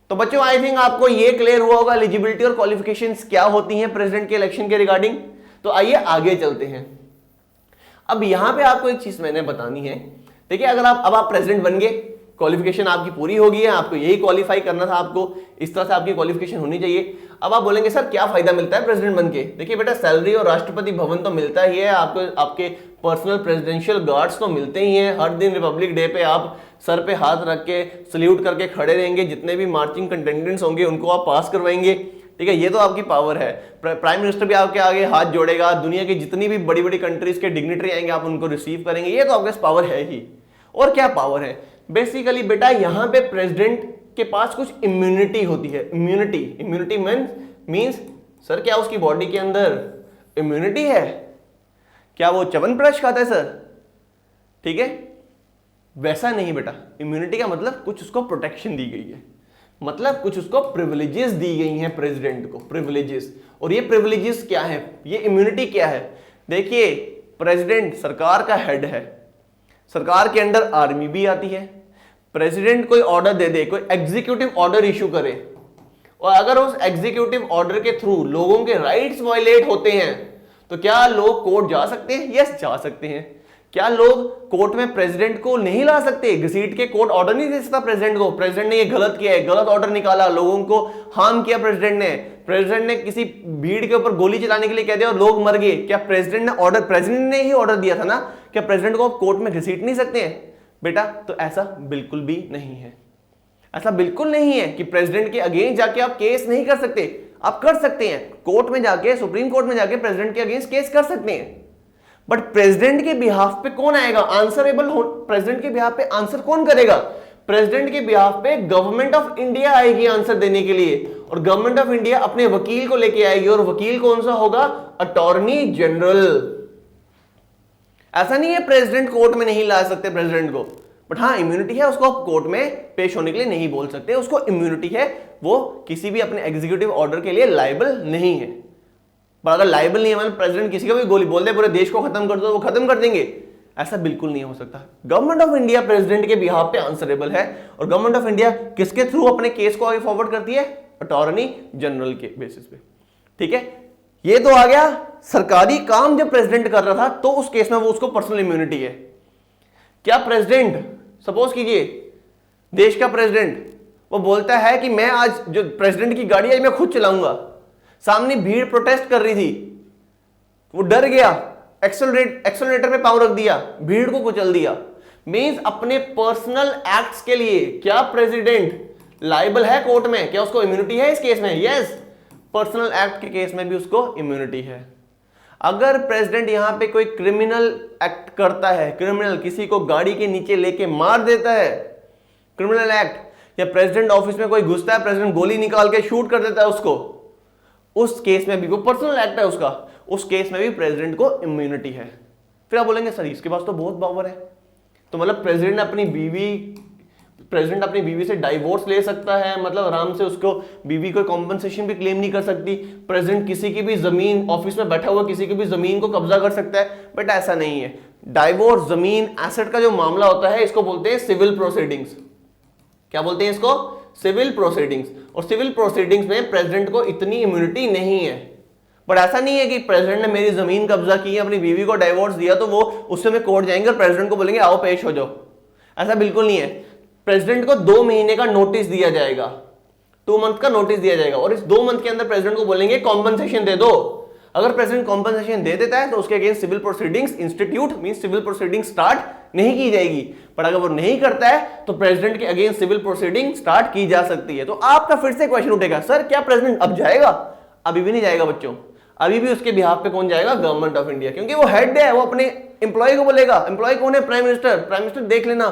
तो बच्चों आई थिंक आपको ये क्लियर हुआ होगा एलिजिबिलिटी और क्वालिफिकेशंस क्या होती हैं प्रेसिडेंट के इलेक्शन के रिगार्डिंग। तो आइए आगे चलते हैं। अब यहां पे आपको एक चीज मैंने बतानी है। देखिए, अगर आप प्रेसिडेंट बन गए, क्वालिफिकेशन आपकी पूरी हो गई है, आपको यही क्वालिफाई करना था, आपको इस तरह से आपकी क्वालिफिकेशन होनी चाहिए। अब आप बोलेंगे सर क्या फायदा मिलता है प्रेसिडेंट बन के? देखिए बेटा, सैलरी और राष्ट्रपति भवन तो मिलता ही है आपको, आपके पर्सनल प्रेसिडेंशियल गार्ड्स तो मिलते ही हैं। हर दिन रिपब्लिक डे पे आप सर पे हाथ रख के सल्यूट करके खड़े रहेंगे, जितने भी मार्चिंग कंटेंडेंट्स होंगे उनको आप पास करवाएंगे, ठीक है, ये तो आपकी पावर है। प्राइम मिनिस्टर भी आपके आगे हाथ जोड़ेगा, दुनिया की जितनी भी बड़ी बड़ी कंट्रीज के डिग्निटरी आएंगे आप उनको रिसीव करेंगे, ये तो आपके पावर है ही। और क्या पावर है? बेसिकली बेटा यहां पे प्रेसिडेंट के पास कुछ इम्यूनिटी होती है। इम्यूनिटी मींस सर क्या उसकी बॉडी के अंदर इम्यूनिटी है? क्या वो च्यवनप्राश खाता है सर? ठीक है, वैसा नहीं बेटा। इम्यूनिटी का मतलब कुछ उसको प्रोटेक्शन दी गई है, मतलब कुछ उसको प्रिविलेजेस दी गई हैं प्रेसिडेंट को, प्रिविलेजेस। और ये प्रिविलेजेस क्या है, ये इम्यूनिटी क्या है? देखिए, प्रेसिडेंट सरकार का हेड है, सरकार के अंडर आर्मी भी आती है। प्रेसिडेंट कोई ऑर्डर दे दे, कोई एग्जीक्यूटिव ऑर्डर इशू करे, और अगर उस एग्जीक्यूटिव ऑर्डर के थ्रू लोगों के राइट्स वायलेट होते हैं तो क्या लोग कोर्ट जा सकते हैं? यस, जा सकते हैं। क्या लोग कोर्ट में प्रेसिडेंट को नहीं ला सकते? घसीट के कोर्ट ऑर्डर नहीं दे सकता प्रेसिडेंट को, प्रेसिडेंट ने ये गलत किया है, गलत ऑर्डर निकाला, लोगों को हार्म किया प्रेसिडेंट ने किसी भीड़ के ऊपर गोली चलाने के लिए कह दिया और लोग मर गए, क्या प्रेसिडेंट ने ही ऑर्डर दिया था ना? क्या प्रेसिडेंट को आप कोर्ट में घसीट नहीं सकते हैं? बेटा तो ऐसा बिल्कुल भी नहीं है, ऐसा बिल्कुल नहीं है कि प्रेसिडेंट के अगेंस्ट जाके आप केस नहीं कर सकते। आप कर सकते हैं, कोर्ट में जाके, सुप्रीम कोर्ट में जाके प्रेसिडेंट के अगेंस्ट केस कर सकते हैं, बट प्रेसिडेंट के बिहाफ पे कौन आएगा? आंसरेबल हो प्रेसिडेंट के बिहाफ पे आंसर कौन करेगा? प्रेसिडेंट के बिहाफ पे गवर्नमेंट ऑफ इंडिया आएगी आंसर देने के लिए, और गवर्नमेंट ऑफ इंडिया अपने वकील को लेके आएगी, और वकील कौन सा होगा? Attorney general. ऐसा नहीं है प्रेसिडेंट कोर्ट में नहीं ला सकते प्रेसिडेंट को, बट हाँ इम्यूनिटी है, उसको आप कोर्ट में पेश होने के लिए नहीं बोल सकते, उसको इम्यूनिटी है, वो किसी भी अपने एग्जीक्यूटिव ऑर्डर के लिए लायबल नहीं है। पर अगर लायबल नहीं है मतलब प्रेसिडेंट किसी का भी गोली बोल दे पूरे देश को खत्म कर दो, वो खत्म कर देंगे, ऐसा बिल्कुल नहीं हो सकता। गवर्नमेंट ऑफ इंडिया प्रेसिडेंट के बिहाफ पे आंसरेबल है, और गवर्नमेंट ऑफ इंडिया किसके थ्रू अपने केस को आगे फॉरवर्ड करती है? अटॉर्नी जनरल के बेसिस पे। ठीक है, ये तो आ गया सरकारी काम जब प्रेसिडेंट कर रहा था तो उस केस में वो उसको पर्सनल इम्यूनिटी है। क्या प्रेसिडेंट, सपोज कीजिए देश का प्रेसिडेंट, वो बोलता है कि मैं आज जो प्रेसिडेंट की गाड़ी आज मैं खुद चलाऊंगा, सामने भीड़ प्रोटेस्ट कर रही थी, वो डर गया, एक्सेलरेटर पे पांव रख दिया, भीड़ को कुचल दिया, मींस अपने पर्सनल एक्ट्स के लिए क्या प्रेसिडेंट लायबल है कोर्ट में? क्या उसको इम्यूनिटी है इस केस में? यस, पर्सनल एक्ट के केस में भी उसको इम्यूनिटी है। अगर प्रेसिडेंट यहां पे कोई क्रिमिनल एक्ट करता है, क्रिमिनल किसी को गाड़ी के नीचे लेके मार देता है, क्रिमिनल एक्ट, या प्रेसिडेंट ऑफिस में कोई घुसता है, प्रेसिडेंट गोली निकाल के शूट कर देता है उसको, उस केस में भी वो पर्सनल एक्ट है उसका, उस केस में भी प्रेसिडेंट को इम्यूनिटी है। फिर आप बोलेंगे सर इसके पास तो बहुत पावर है, तो मतलब प्रेसिडेंट अपनी बीवी से डाइवोर्स ले सकता है, मतलब आराम से उसको बीवी कोई कॉम्पनसेशन भी क्लेम नहीं कर सकती, प्रेसिडेंट किसी की भी जमीन, ऑफिस में बैठा हुआ किसी की भी जमीन को कब्जा कर सकता है, बट ऐसा नहीं है। डाइवोर्स, जमीन, एसेट का जो मामला होता है इसको बोलते हैं सिविल प्रोसीडिंग्स। क्या बोलते हैं इसको? Civil proceedings. और सिविल प्रोसीडिंग्स में प्रेसिडेंट को इतनी इम्यूनिटी नहीं है, बट ऐसा नहीं है कि प्रेसिडेंट ने मेरी जमीन कब्जा की, अपनी बीवी को डाइवोर्स दिया तो वो उससे में कोर्ट जाएंगे और प्रेसिडेंट को बोलेंगे आओ पेश हो जाओ, ऐसा बिल्कुल नहीं है। प्रेसिडेंट को 2 महीने का नोटिस दिया जाएगा, 2 मंथ का नोटिस दिया जाएगा, और इस 2 मंथ के अंदर प्रेसिडेंट को बोलेंगे कॉम्पनसेशन दे दो। अगर प्रेसिडेंट कॉम्पनसेशन दे देता है तो उसके against civil proceedings institute means civil proceeding start नहीं की जाएगी, पर अगर वो नहीं करता है तो प्रेसिडेंट के अगेंस्ट सिविल प्रोसीडिंग स्टार्ट की जा सकती है। तो आपका फिर से क्वेश्चन उठेगा, सर क्या प्रेसिडेंट अब जाएगा? अभी भी नहीं जाएगा बच्चों, अभी भी उसके बिहाफ पे कौन जाएगा? गवर्नमेंट ऑफ इंडिया, क्योंकि वो हेड है, वो अपने एम्प्लॉय को बोलेगा। एम्प्लॉय कौन है? Prime minister. प्राइम मिनिस्टर देख लेना,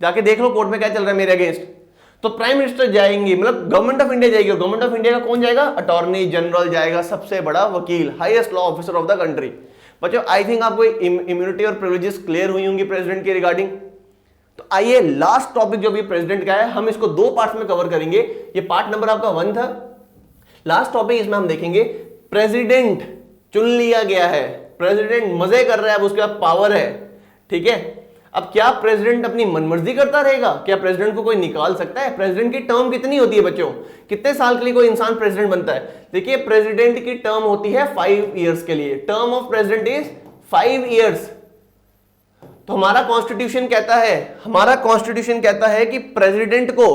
जाके देख लो कोर्ट में क्या चल रहा है मेरे अगेंस्ट। तो प्राइम मिनिस्टर जाएंगे, मतलब गवर्नमेंट ऑफ इंडिया जाएगी, और गवर्नमेंट ऑफ इंडिया का कौन जाएगा? अटॉर्नी जनरल जाएगा, सबसे बड़ा वकील, highest law officer of the country. बच्चों आई थिंक आपको इम्यूनिटी और प्रिविलेजेस क्लियर हुई होंगी प्रेसिडेंट के रिगार्डिंग। तो आइए लास्ट टॉपिक जो भी प्रेसिडेंट का है, हम इसको 2 पार्ट्स में कवर करेंगे। ये पार्ट नंबर आपका 1 था। लास्ट टॉपिक इसमें हम देखेंगे प्रेसिडेंट चुन लिया गया है, प्रेसिडेंट मजे कर रहा है, अब उसके पास पावर है, ठीक है। अब क्या प्रेसिडेंट अपनी मनमर्जी करता रहेगा? क्या प्रेसिडेंट को कोई निकाल सकता है? प्रेसिडेंट की टर्म कितनी होती है बच्चों? कितने साल के लिए कोई इंसान प्रेसिडेंट बनता है? देखिए प्रेसिडेंट की टर्म होती है 5 इयर्स के लिए। Term of president is 5 years. तो हमारा कॉन्स्टिट्यूशन कहता है कि प्रेसिडेंट को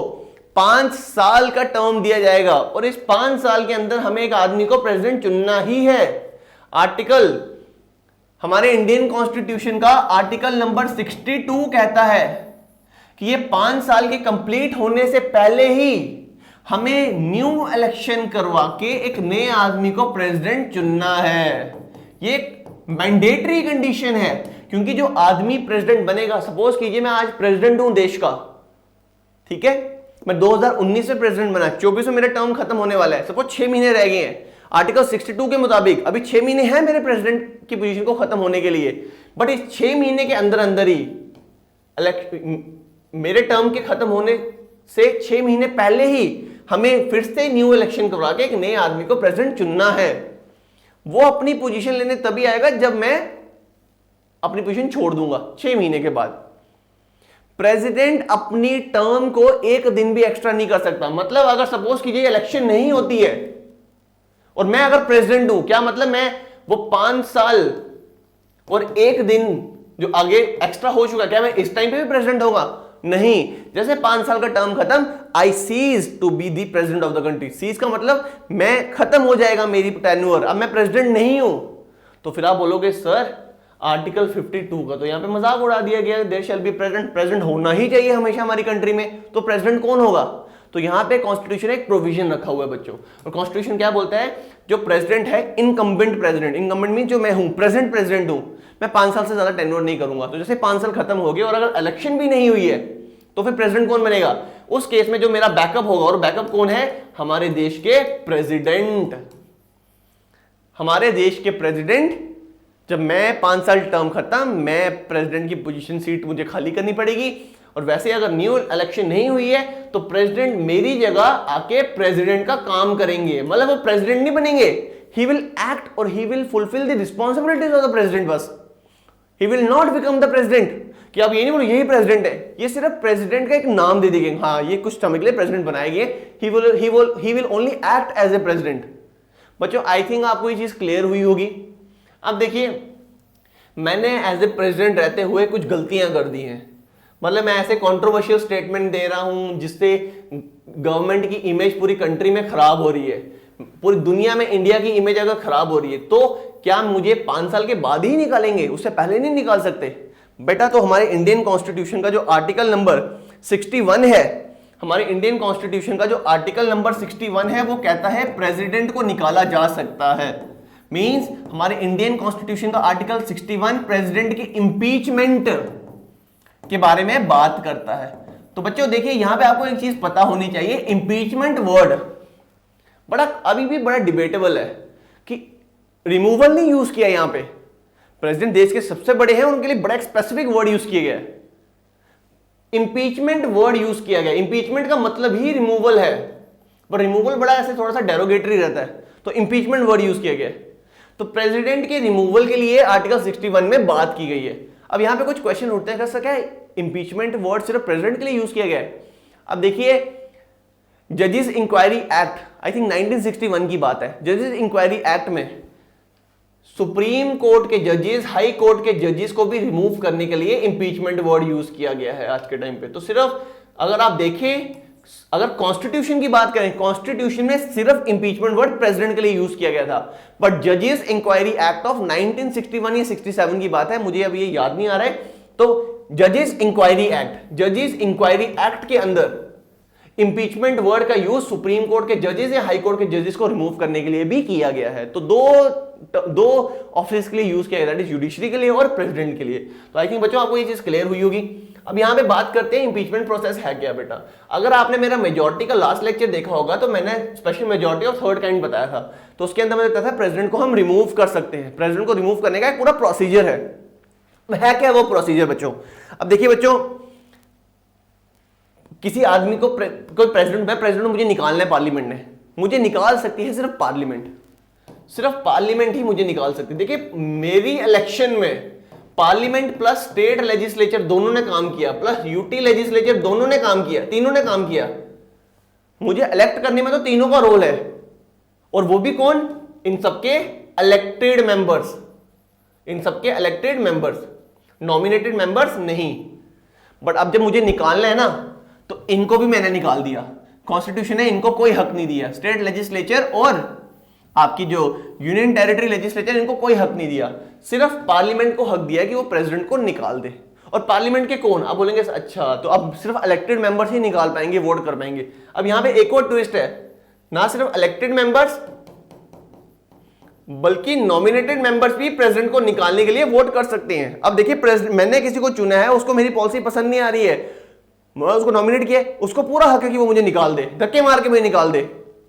5 साल का टर्म दिया जाएगा, और इस 5 साल के अंदर हमें एक आदमी को प्रेसिडेंट चुनना ही है। आर्टिकल, हमारे इंडियन कॉन्स्टिट्यूशन का आर्टिकल नंबर 62 कहता है कि ये 5 साल के कंप्लीट होने से पहले ही हमें न्यू इलेक्शन करवा के एक नए आदमी को प्रेसिडेंट चुनना है। ये एक मैंडेटरी कंडीशन है, क्योंकि जो आदमी प्रेसिडेंट बनेगा, सपोज कीजिए मैं आज प्रेसिडेंट हूं देश का, ठीक है, मैं 2019 में प्रेसिडेंट बना, 24 में मेरा टर्म खत्म होने वाला है, सपोज 6 महीने रह गए हैं। आर्टिकल 62 के मुताबिक अभी 6 महीने हैं मेरे प्रेसिडेंट की पोजीशन को खत्म होने के लिए, बट इस 6 महीने के अंदर अंदर ही मेरे टर्म के खत्म होने से 6 महीने पहले ही हमें फिर से न्यू इलेक्शन करवा के एक नए आदमी को प्रेसिडेंट चुनना है। वो अपनी पोजीशन लेने तभी आएगा जब मैं अपनी पोजीशन छोड़ दूंगा 6 महीने के बाद। प्रेसिडेंट अपनी टर्म को 1 दिन भी एक्स्ट्रा नहीं कर सकता। मतलब अगर सपोज कीजिए इलेक्शन नहीं होती है और मैं अगर प्रेसिडेंट हूं, क्या मतलब मैं वो 5 साल और 1 दिन जो आगे एक्स्ट्रा हो चुका, क्या मैं इस टाइम पे भी प्रेसिडेंट होगा? नहीं। जैसे 5 साल का टर्म खत्म, I cease to be the president of the country. Cease का मतलब मैं खत्म हो जाएगा मेरी टेन्योर, अब मैं प्रेसिडेंट नहीं हूं। तो फिर आप बोलोगे सर आर्टिकल 52 का तो यहां पे मजाक उड़ा दिया गया, there shall be president, president होना ही चाहिए हमेशा हमारी कंट्री में, तो प्रेसिडेंट कौन होगा? तो यहां पे कॉन्स्टिट्यूशन एक प्रोविजन रखा हुआ है बच्चों, और कॉन्स्टिट्यूशन क्या बोलता है? जो प्रेसिडेंट है इनकम्बेंट प्रेसिडेंट, इनकम्बेंट मीन जो मैं हूं, प्रेजेंट प्रेसिडेंट हूं, मैं 5 साल से ज्यादा टेन्योर नहीं करूंगा। तो जैसे 5 साल खत्म हो गए और अगर इलेक्शन भी नहीं हुई है तो फिर प्रेसिडेंट कौन बनेगा? उस केस में जो मेरा बैकअप होगा, और बैकअप कौन है? हमारे देश के प्रेसिडेंट। हमारे देश के प्रेसिडेंट, जब मैं 5 साल टर्म खत्म, मैं प्रेसिडेंट की पोजीशन सीट मुझे खाली करनी पड़ेगी, और वैसे अगर न्यू इलेक्शन नहीं हुई है तो प्रेसिडेंट मेरी जगह आके प्रेसिडेंट का काम करेंगे। मतलब वो प्रेसिडेंट नहीं बनेंगे, ही विल एक्ट और he will fulfil the responsibilities of the president, बस he will not become the president. कि आप ये नहीं बोलो यही प्रेसिडेंट है, ये सिर्फ प्रेसिडेंट का एक नाम दे देंगे, हाँ ये कुछ समय के लिए प्रेसिडेंट बनाए गए, he will only act as a president. बच्चों आई थिंक आपको ये चीज क्लियर हुई होगी। अब देखिए मैंने एज ए प्रेसिडेंट रहते हुए कुछ गलतियां कर दी हैं, मतलब मैं ऐसे कंट्रोवर्शियल स्टेटमेंट दे रहा हूं जिससे गवर्नमेंट की इमेज पूरी कंट्री में खराब हो रही है, पूरी दुनिया में इंडिया की इमेज अगर खराब हो रही है, तो क्या मुझे 5 साल के बाद ही निकालेंगे? उससे पहले नहीं निकाल सकते बेटा। तो हमारे इंडियन कॉन्स्टिट्यूशन का जो आर्टिकल नंबर 61 है, हमारे इंडियन कॉन्स्टिट्यूशन का जो आर्टिकल नंबर 61 है, वो कहता है प्रेसिडेंट को निकाला जा सकता है। मींस हमारे इंडियन कॉन्स्टिट्यूशन का आर्टिकल 61 प्रेसिडेंट की इंपीचमेंट के बारे में बात करता है। तो बच्चों देखिए यहां पे आपको एक चीज पता होनी चाहिए, इंपीचमेंट वर्ड बड़ा अभी भी बड़ा डिबेटेबल है कि रिमूवल नहीं यूज किया यहां पे। प्रेसिडेंट देश के सबसे बड़े हैं, उनके लिए बड़ा एक स्पेसिफिक वर्ड यूज किया गया है, इंपीचमेंट वर्ड यूज किया गया। इंपीचमेंट का मतलब ही रिमूवल है, पर रिमूवल बड़ा ऐसे थोड़ा सा डेरोगेटरी रहता है, तो इंपीचमेंट वर्ड यूज किया गया है। तो प्रेसिडेंट के रिमूवल के लिए आर्टिकल 61 में बात की गई है। अब यहां पे कुछ क्वेश्चन उठते हैं, क्या इंपीचमेंट वर्ड सिर्फ प्रेसिडेंट के लिए यूज किया गया है? अब देखिए जजेस इंक्वायरी एक्ट, आई थिंक 1961 की बात है, जजेस इंक्वायरी एक्ट में सुप्रीम कोर्ट के जजेस, हाई कोर्ट के जजेस को भी रिमूव करने के लिए इंपीचमेंट वर्ड यूज किया गया है आज के टाइम पे। तो सिर्फ अगर आप देखें, अगर कॉन्स्टिट्यूशन की बात करें, कॉन्स्टिट्यूशन में सिर्फ इंपीचमेंट वर्ड प्रेसिडेंट के लिए यूज किया गया था, बट जजेस इंक्वायरी एक्ट ऑफ 1961 या 67 की बात है, मुझे अब ये याद नहीं आ रहा है। तो जजेस इंक्वायरी एक्ट के अंदर इंपीचमेंट वर्ड का यूज सुप्रीम कोर्ट के जजेस या हाई कोर्ट के जजेस को रिमूव करने के लिए भी किया गया है। तो दो ऑफिस के लिए यूज किया गया, दैट इज जुडिशरी के लिए और प्रेसिडेंट के लिए। तो आई थिंक बच्चों आपको ये चीज क्लियर हुई होगी। अब यहाँ पे बात करते हैं इंपीचमेंट प्रोसेस है क्या बेटा। अगर आपने मेरा मेजॉरिटी का लास्ट लेक्चर देखा होगा तो मैंने स्पेशल मेजॉरिटी और थर्ड काइंड बताया था। तो उसके अंदर मैंने बताया था प्रेसिडेंट को हम रिमूव कर सकते हैं। प्रेसिडेंट को रिमूव करने का एक पूरा प्रोसीजर है क्या वो प्रोसीजर बच्चों। अब देखिए बच्चों, किसी आदमी को कोई प्रेसिडेंट मुझे निकालना है, पार्लियामेंट ने मुझे निकाल सकती है सिर्फ पार्लियामेंट ही मुझे निकाल सकती है। देखिए मेरी इलेक्शन में पार्लियामेंट प्लस स्टेट लेजिस्लेचर दोनों ने काम किया, प्लस यूटी लेजिस्लेचर दोनों ने काम किया, तीनों ने काम किया। मुझे इलेक्ट करने में तो तीनों का रोल है, और वो भी कौन, इन सबके इलेक्टेड मेंबर्स, नॉमिनेटेड मेंबर्स नहीं। बट अब जब मुझे निकालना है ना, तो इनको भी मैंने निकाल दिया। कॉन्स्टिट्यूशन ने इनको कोई हक नहीं दिया, स्टेट लेजिस्लेचर और आपकी जो यूनियन टेरिटरी लेजिस्लेचर, इनको कोई हक नहीं दिया। सिर्फ पार्लियामेंट को हक दिया कि वो प्रेसिडेंट को निकाल दे। और पार्लियामेंट के कौन, आप बोलेंगे अच्छा तो अब सिर्फ इलेक्टेड मेंबर्स ही निकाल पाएंगे, वोट कर पाएंगे। अब यहां पे एक और ट्विस्ट है, ना सिर्फ इलेक्टेड मेंबर्स बल्कि नॉमिनेटेड मेंबर्स भी प्रेसिडेंट को निकालने के लिए वोट कर सकते हैं। अब देखिए मैंने किसी को चुना है, उसको मेरी पॉलिसी पसंद नहीं आ रही है, मैं उसको नॉमिनेट किया, उसको पूरा हक है कि वो मुझे निकाल दे, धक्के मार के मुझे निकाल दे,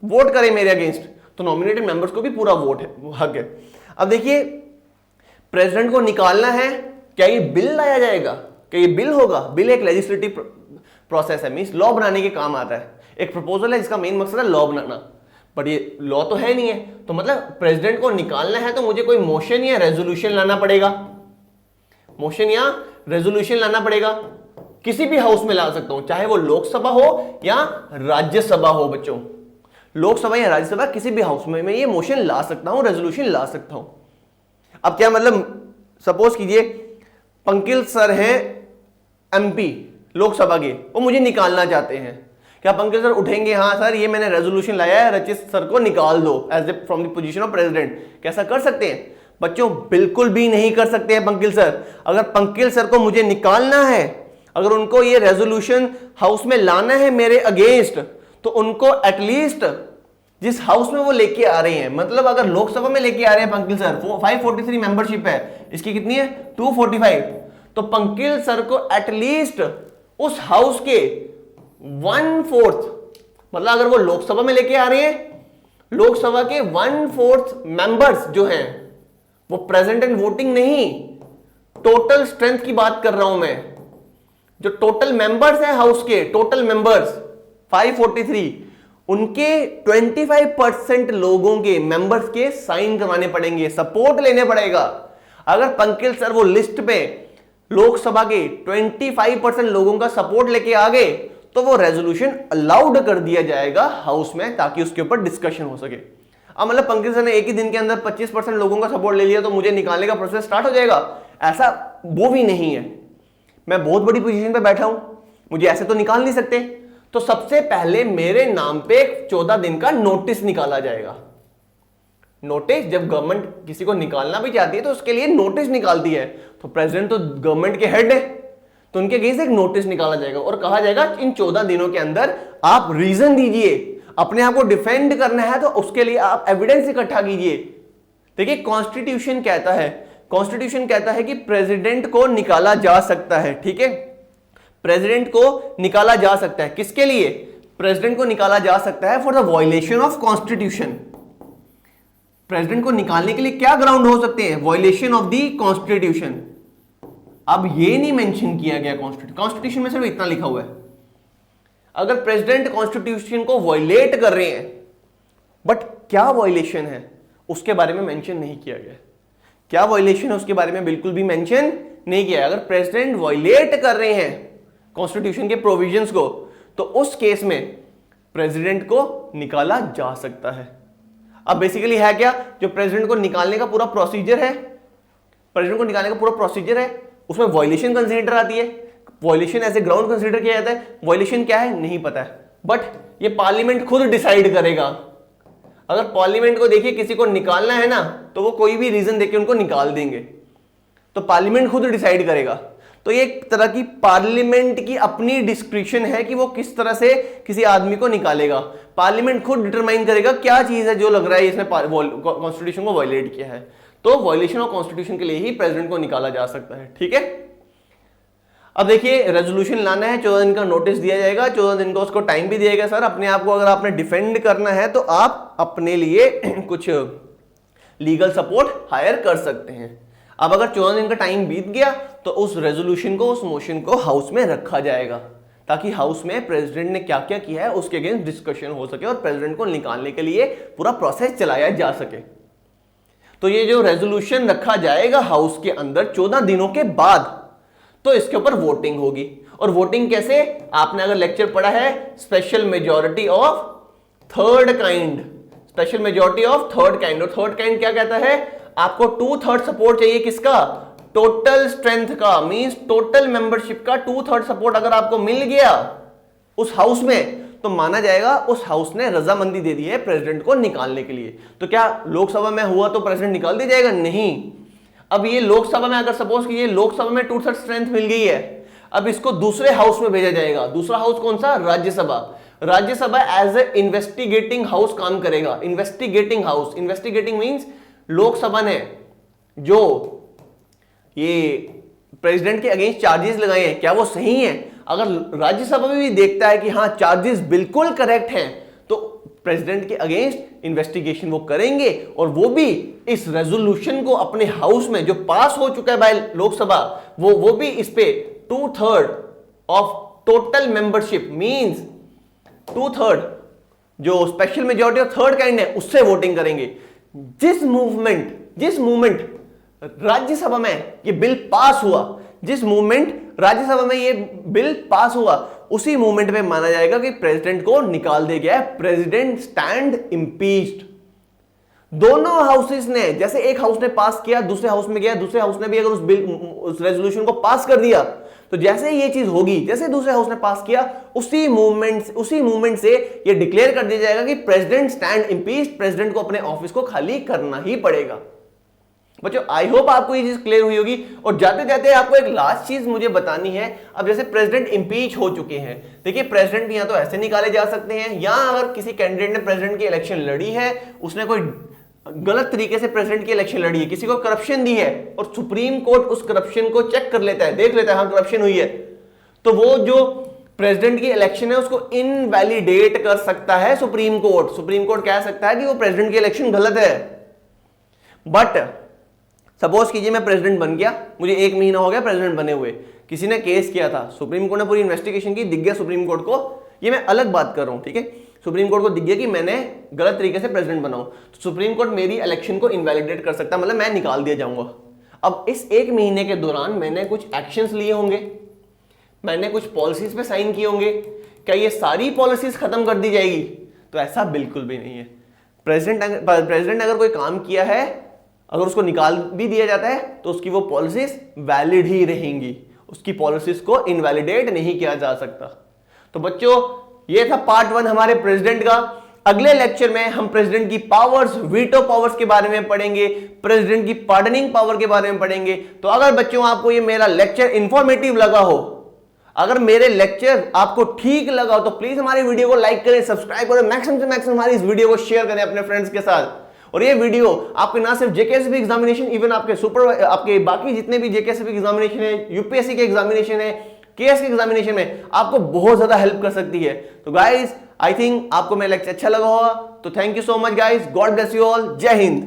वोट करे मेरे अगेंस्ट। तो नॉमिनेटेड मेंबर्स को भी पूरा वोट है, हक है। अब देखिए प्रेसिडेंट को निकालना है, क्या ये बिल लाया जाएगा, क्या ये बिल होगा। बिल एक लेजिस्लेटिव प्रोसेस है, मींस लॉ बनाने के काम आता है। एक प्रपोजल है जिसका मेन मकसद है लॉ बनाना, बट ये लॉ तो है नहीं है। तो मतलब प्रेसिडेंट को निकालना है तो मुझे कोई मोशन या रेजोल्यूशन लाना पड़ेगा, किसी भी हाउस में ला सकता हूं, चाहे वो लोकसभा हो या राज्यसभा हो बच्चों, लोकसभा या राज्यसभा किसी भी हाउस में मैं ये मोशन ला सकता हूं, रेजोल्यूशन ला सकता हूं। अब क्या मतलब, सपोज कीजिए पंकिल सर हैं एमपी लोकसभा के, वो मुझे निकालना चाहते हैं, क्या पंकिल सर उठेंगे, हाँ सर ये मैंने रेजोल्यूशन लाया है, रचित सर को निकाल दो as a from the position of president, कैसा कर सकते हैं बच्चों। बिल्कुल भी नहीं कर सकते हैं पंकिल सर। अगर पंकिल सर को मुझे निकालना है, अगर उनको ये रेजोल्यूशन हाउस में लाना है मेरे अगेंस्ट, तो उनको एटलीस्ट जिस हाउस में वो लेके आ रहे हैं, मतलब अगर लोकसभा में लेके आ रहे हैं पंकिल सर, 543 मेंबरशिप है, इसकी कितनी है 245, तो पंकिल सर को एटलीस्ट उस हाउस के 1/4, मतलब अगर वो लोकसभा में लेके आ रहे हैं, लोकसभा के 1/4 मेंबर्स जो हैं वो प्रेजेंट एंड वोटिंग नहीं, टोटल स्ट्रेंथ की बात कर रहा हूं मैं, जो टोटल मेंबर्स हैं हाउस के, टोटल मेंबर्स 543, उनके 25% लोगों के मेंबर्स के साइन करवाने पड़ेंगे, सपोर्ट लेने पड़ेगा। अगर पंकिल सर वो लिस्ट पे लोकसभा के 25% लोगों का सपोर्ट लेके आ गए, तो वो रेजोल्यूशन अलाउड कर दिया जाएगा हाउस में, ताकि उसके ऊपर डिस्कशन हो सके। अब मतलब पंकिल सर ने एक ही दिन के अंदर 25% लोगों का सपोर्ट ले लिया तो मुझे निकालने का प्रोसेस स्टार्ट हो जाएगा, ऐसा वो भी नहीं है। मैं बहुत बड़ी पोजीशन पे बैठा हूं, मुझे ऐसे तो निकाल नहीं सकते। तो सबसे पहले मेरे नाम पे 14 दिन का नोटिस निकाला जाएगा। नोटिस, जब गवर्नमेंट किसी को निकालना भी चाहती है तो उसके लिए नोटिस निकालती है। तो प्रेसिडेंट तो गवर्नमेंट के हेड है, तो उनके अगेंस्ट एक नोटिस निकाला जाएगा और कहा जाएगा इन 14 दिनों के अंदर आप रीजन दीजिए, अपने आप को डिफेंड करना है तो उसके लिए आप एविडेंस इकट्ठा कीजिए। देखिए कॉन्स्टिट्यूशन कहता है कि प्रेसिडेंट को निकाला जा सकता है, ठीक है, प्रेसिडेंट को निकाला जा सकता है। किसके लिए? प्रेसिडेंट को निकाला जा सकता है for the violation of constitution. President को निकालने के लिए क्या ग्राउंड हो सकते हैं? Violation of the constitution. अब ये नहीं मेंशन किया गया कॉन्स्टिट्यूशन में, सिर्फ इतना लिखा हुआ है। अगर प्रेसिडेंट कॉन्स्टिट्यूशन को वायलेट कर रहे हैं, बट क्या वायलेशन है उसके बारे में मेंशन नहीं किया गया। क्या वायलेशन है उसके बारे में बिल्कुल भी मेंशन नहीं किया। अगर प्रेसिडेंट वायलेट कर रहे हैं कॉन्स्टिट्यूशन के प्रोविजंस को, तो उस केस में प्रेसिडेंट को निकाला जा सकता है। अब बेसिकली है क्या, जो प्रेसिडेंट को निकालने का पूरा प्रोसीजर है, उसमें वायलेशन कंसीडर आती है। Violation as a ground consider किया जाता है। वायलेशन क्या है नहीं पता है, बट ये पार्लियामेंट खुद डिसाइड करेगा। अगर पार्लियामेंट को देखिए किसी को निकालना है ना, तो वो कोई भी रीजन देके उनको निकाल देंगे, तो पार्लियामेंट खुद डिसाइड करेगा। तो ये एक तरह की पार्लियामेंट की अपनी डिस्क्रिप्शन है कि वो किस तरह से किसी आदमी को निकालेगा। पार्लियामेंट खुद डिटरमाइन करेगा क्या चीज है जो लग रहा है इसने कॉन्स्टिट्यूशन को वायलेट किया है। तो वायलेशन ऑफ कॉन्स्टिट्यूशन के लिए ही प्रेसिडेंट को निकाला जा सकता है, ठीक है। अब देखिए रेजोल्यूशन लाना है, 14 दिन का नोटिस दिया जाएगा, 14 दिन का उसको टाइम भी दिएगा। सर अपने आप को अगर आपने डिफेंड करना है तो आप अपने लिए कुछ लीगल सपोर्ट हायर कर सकते हैं। अब अगर 14 दिन का टाइम बीत गया तो उस रेजोल्यूशन को, उस मोशन को हाउस में रखा जाएगा ताकि हाउस में प्रेसिडेंट ने क्या क्या किया है उसके अगेंस्ट डिस्कशन हो सके और प्रेसिडेंट को निकालने के लिए पूरा प्रोसेस चलाया जा सके। तो ये जो रेजोल्यूशन रखा जाएगा हाउस के अंदर 14 दिनों के बाद, तो इसके ऊपर वोटिंग होगी। और वोटिंग कैसे? आपने अगर लेक्चर पढ़ा है special majority of third kind, special majority of third kind, और थर्ड काइंड क्या कहता है? आपको 2/3 सपोर्ट चाहिए। किसका? टोटल स्ट्रेंथ का, मींस टोटल मेंबरशिप का 2/3 सपोर्ट अगर आपको मिल गया उस हाउस में तो माना जाएगा उस हाउस ने रजामंदी दे दी है प्रेसिडेंट को निकालने के लिए। तो क्या लोकसभा में हुआ तो प्रेसिडेंट निकाल दिया जाएगा? नहीं। अब ये लोकसभा में, अगर सपोज कीजिए लोकसभा में 2/3 स्ट्रेंथ मिल गई है, अब इसको दूसरे हाउस में भेजा जाएगा। दूसरा हाउस कौन सा? Rajya Sabha. Rajya Sabha as a investigating house काम करेगा। Investigating house, investigating means Lok Sabha ने जो ये प्रेसिडेंट के अगेंस्ट चार्जेस लगाए हैं क्या वो सही हैं? अगर राज्यसभा में भी देखता है कि हाँ चार्जेस बिल्कुल करेक्ट हैं तो प्रेसिडेंट के अगेंस्ट इन्वेस्टिगेशन वो करेंगे और वो भी इस रेजोल्यूशन को अपने हाउस में जो पास हो चुका है बाय लोकसभा वो भी इस पे 2/3 ऑफ टोटल मेंबरशिप मींस 2/3 जो special majority of third kind है उससे वोटिंग करेंगे। जिस मूवमेंट राज्यसभा में ये बिल पास हुआ, जिस मूवमेंट राज्यसभा में ये बिल पास हुआ उसी मूवमेंट में माना जाएगा कि प्रेसिडेंट को निकाल दिया गया है। President stand impeached. दोनों हाउसेस ने, जैसे एक हाउस ने पास किया दूसरे हाउस में गया, दूसरे हाउस ने भी अगर उस रेजोल्यूशन को पास कर दिया तो जैसे ये चीज होगी, जैसे दूसरे हाउस ने पास किया उसी मूवमेंट से ये डिक्लेयर कर दिया जाएगा कि प्रेसिडेंट स्टैंड इम्पीच्ड, प्रेसिडेंट को अपने ऑफिस को खाली करना ही पड़ेगा। बच्चों आई होप आपको ये चीज क्लियर हुई होगी। और जाते जाते आपको एक लास्ट चीज मुझे बतानी है। अब जैसे प्रेसिडेंट इंपीच हो चुके हैं, देखिए प्रेसिडेंट या तो ऐसे निकाले जा सकते हैं, या अगर किसी कैंडिडेट ने प्रेसिडेंट की इलेक्शन लड़ी है, उसने कोई गलत तरीके से प्रेसिडेंट की इलेक्शन लड़ी है, किसी को करप्शन दी है और सुप्रीम कोर्ट उस करप्शन को चेक कर लेता है, देख लेता है हाँ करप्शन हुई है, तो वो जो प्रेसिडेंट की इलेक्शन है उसको इनवैलिडेट कर सकता है सुप्रीम कोर्ट। सुप्रीम कोर्ट कह सकता है कि वो प्रेसिडेंट की इलेक्शन गलत है। बट सपोज कीजिए मैं प्रेसिडेंट बन गया, मुझे 1 महीना हो गया प्रेसिडेंट बने हुए, किसी ने केस किया था, सुप्रीम कोर्ट ने पूरी इन्वेस्टिगेशन की, दिख गया सुप्रीम कोर्ट को, ये मैं अलग बात कर रहा हूं, ठीक है, सुप्रीम कोर्ट को दिख गया कि मैंने गलत तरीके से प्रेसिडेंट बनाऊं, तो सुप्रीम कोर्ट मेरी इलेक्शन को इनवैलिडेट कर सकता है, मतलब मैं निकाल दिया जाऊंगा। अब इस 1 महीने के दौरान मैंने कुछ एक्शंस लिए होंगे, मैंने कुछ पॉलिसीज पे साइन किए होंगे, क्या ये सारी पॉलिसीज खत्म कर दी जाएगी? तो ऐसा बिल्कुल भी नहीं है। प्रेसिडेंट अगर कोई काम किया है, अगर उसको निकाल भी दिया जाता है तो उसकी वो पॉलिसीज वैलिड ही रहेंगी, उसकी पॉलिसीज को इनवैलिडेट नहीं किया जा सकता। तो बच्चों ये था पार्ट 1 हमारे प्रेसिडेंट का। अगले लेक्चर में हम प्रेसिडेंट की पावर्स, वीटो पावर्स के बारे में पढ़ेंगे, प्रेसिडेंट की पार्डनिंग पावर के बारे में पढ़ेंगे। तो अगर बच्चों आपको ये मेरा लेक्चर इंफॉर्मेटिव लगा हो, अगर मेरे लेक्चर आपको ठीक लगा हो तो प्लीज हमारी वीडियो को लाइक करें, सब्सक्राइब करें, मैक्सिमम से मैक्सिमम हमारी इस वीडियो को शेयर करें अपने फ्रेंड्स के साथ। और ये वीडियो आपके ना सिर्फ जेकेएसएफबी एग्जामिनेशन, इवन आपके बाकी जितने भी जेकेएसएफबी एग्जामिनेशन है, यूपीएससी के एग्जामिनेशन है, केएस के एग्जामिनेशन में आपको बहुत ज्यादा हेल्प कर सकती है। तो गाइस आई थिंक आपको मेरा लेक्चर अच्छा लगा होगा। तो thank you so much guys, God bless you all, जय हिंद।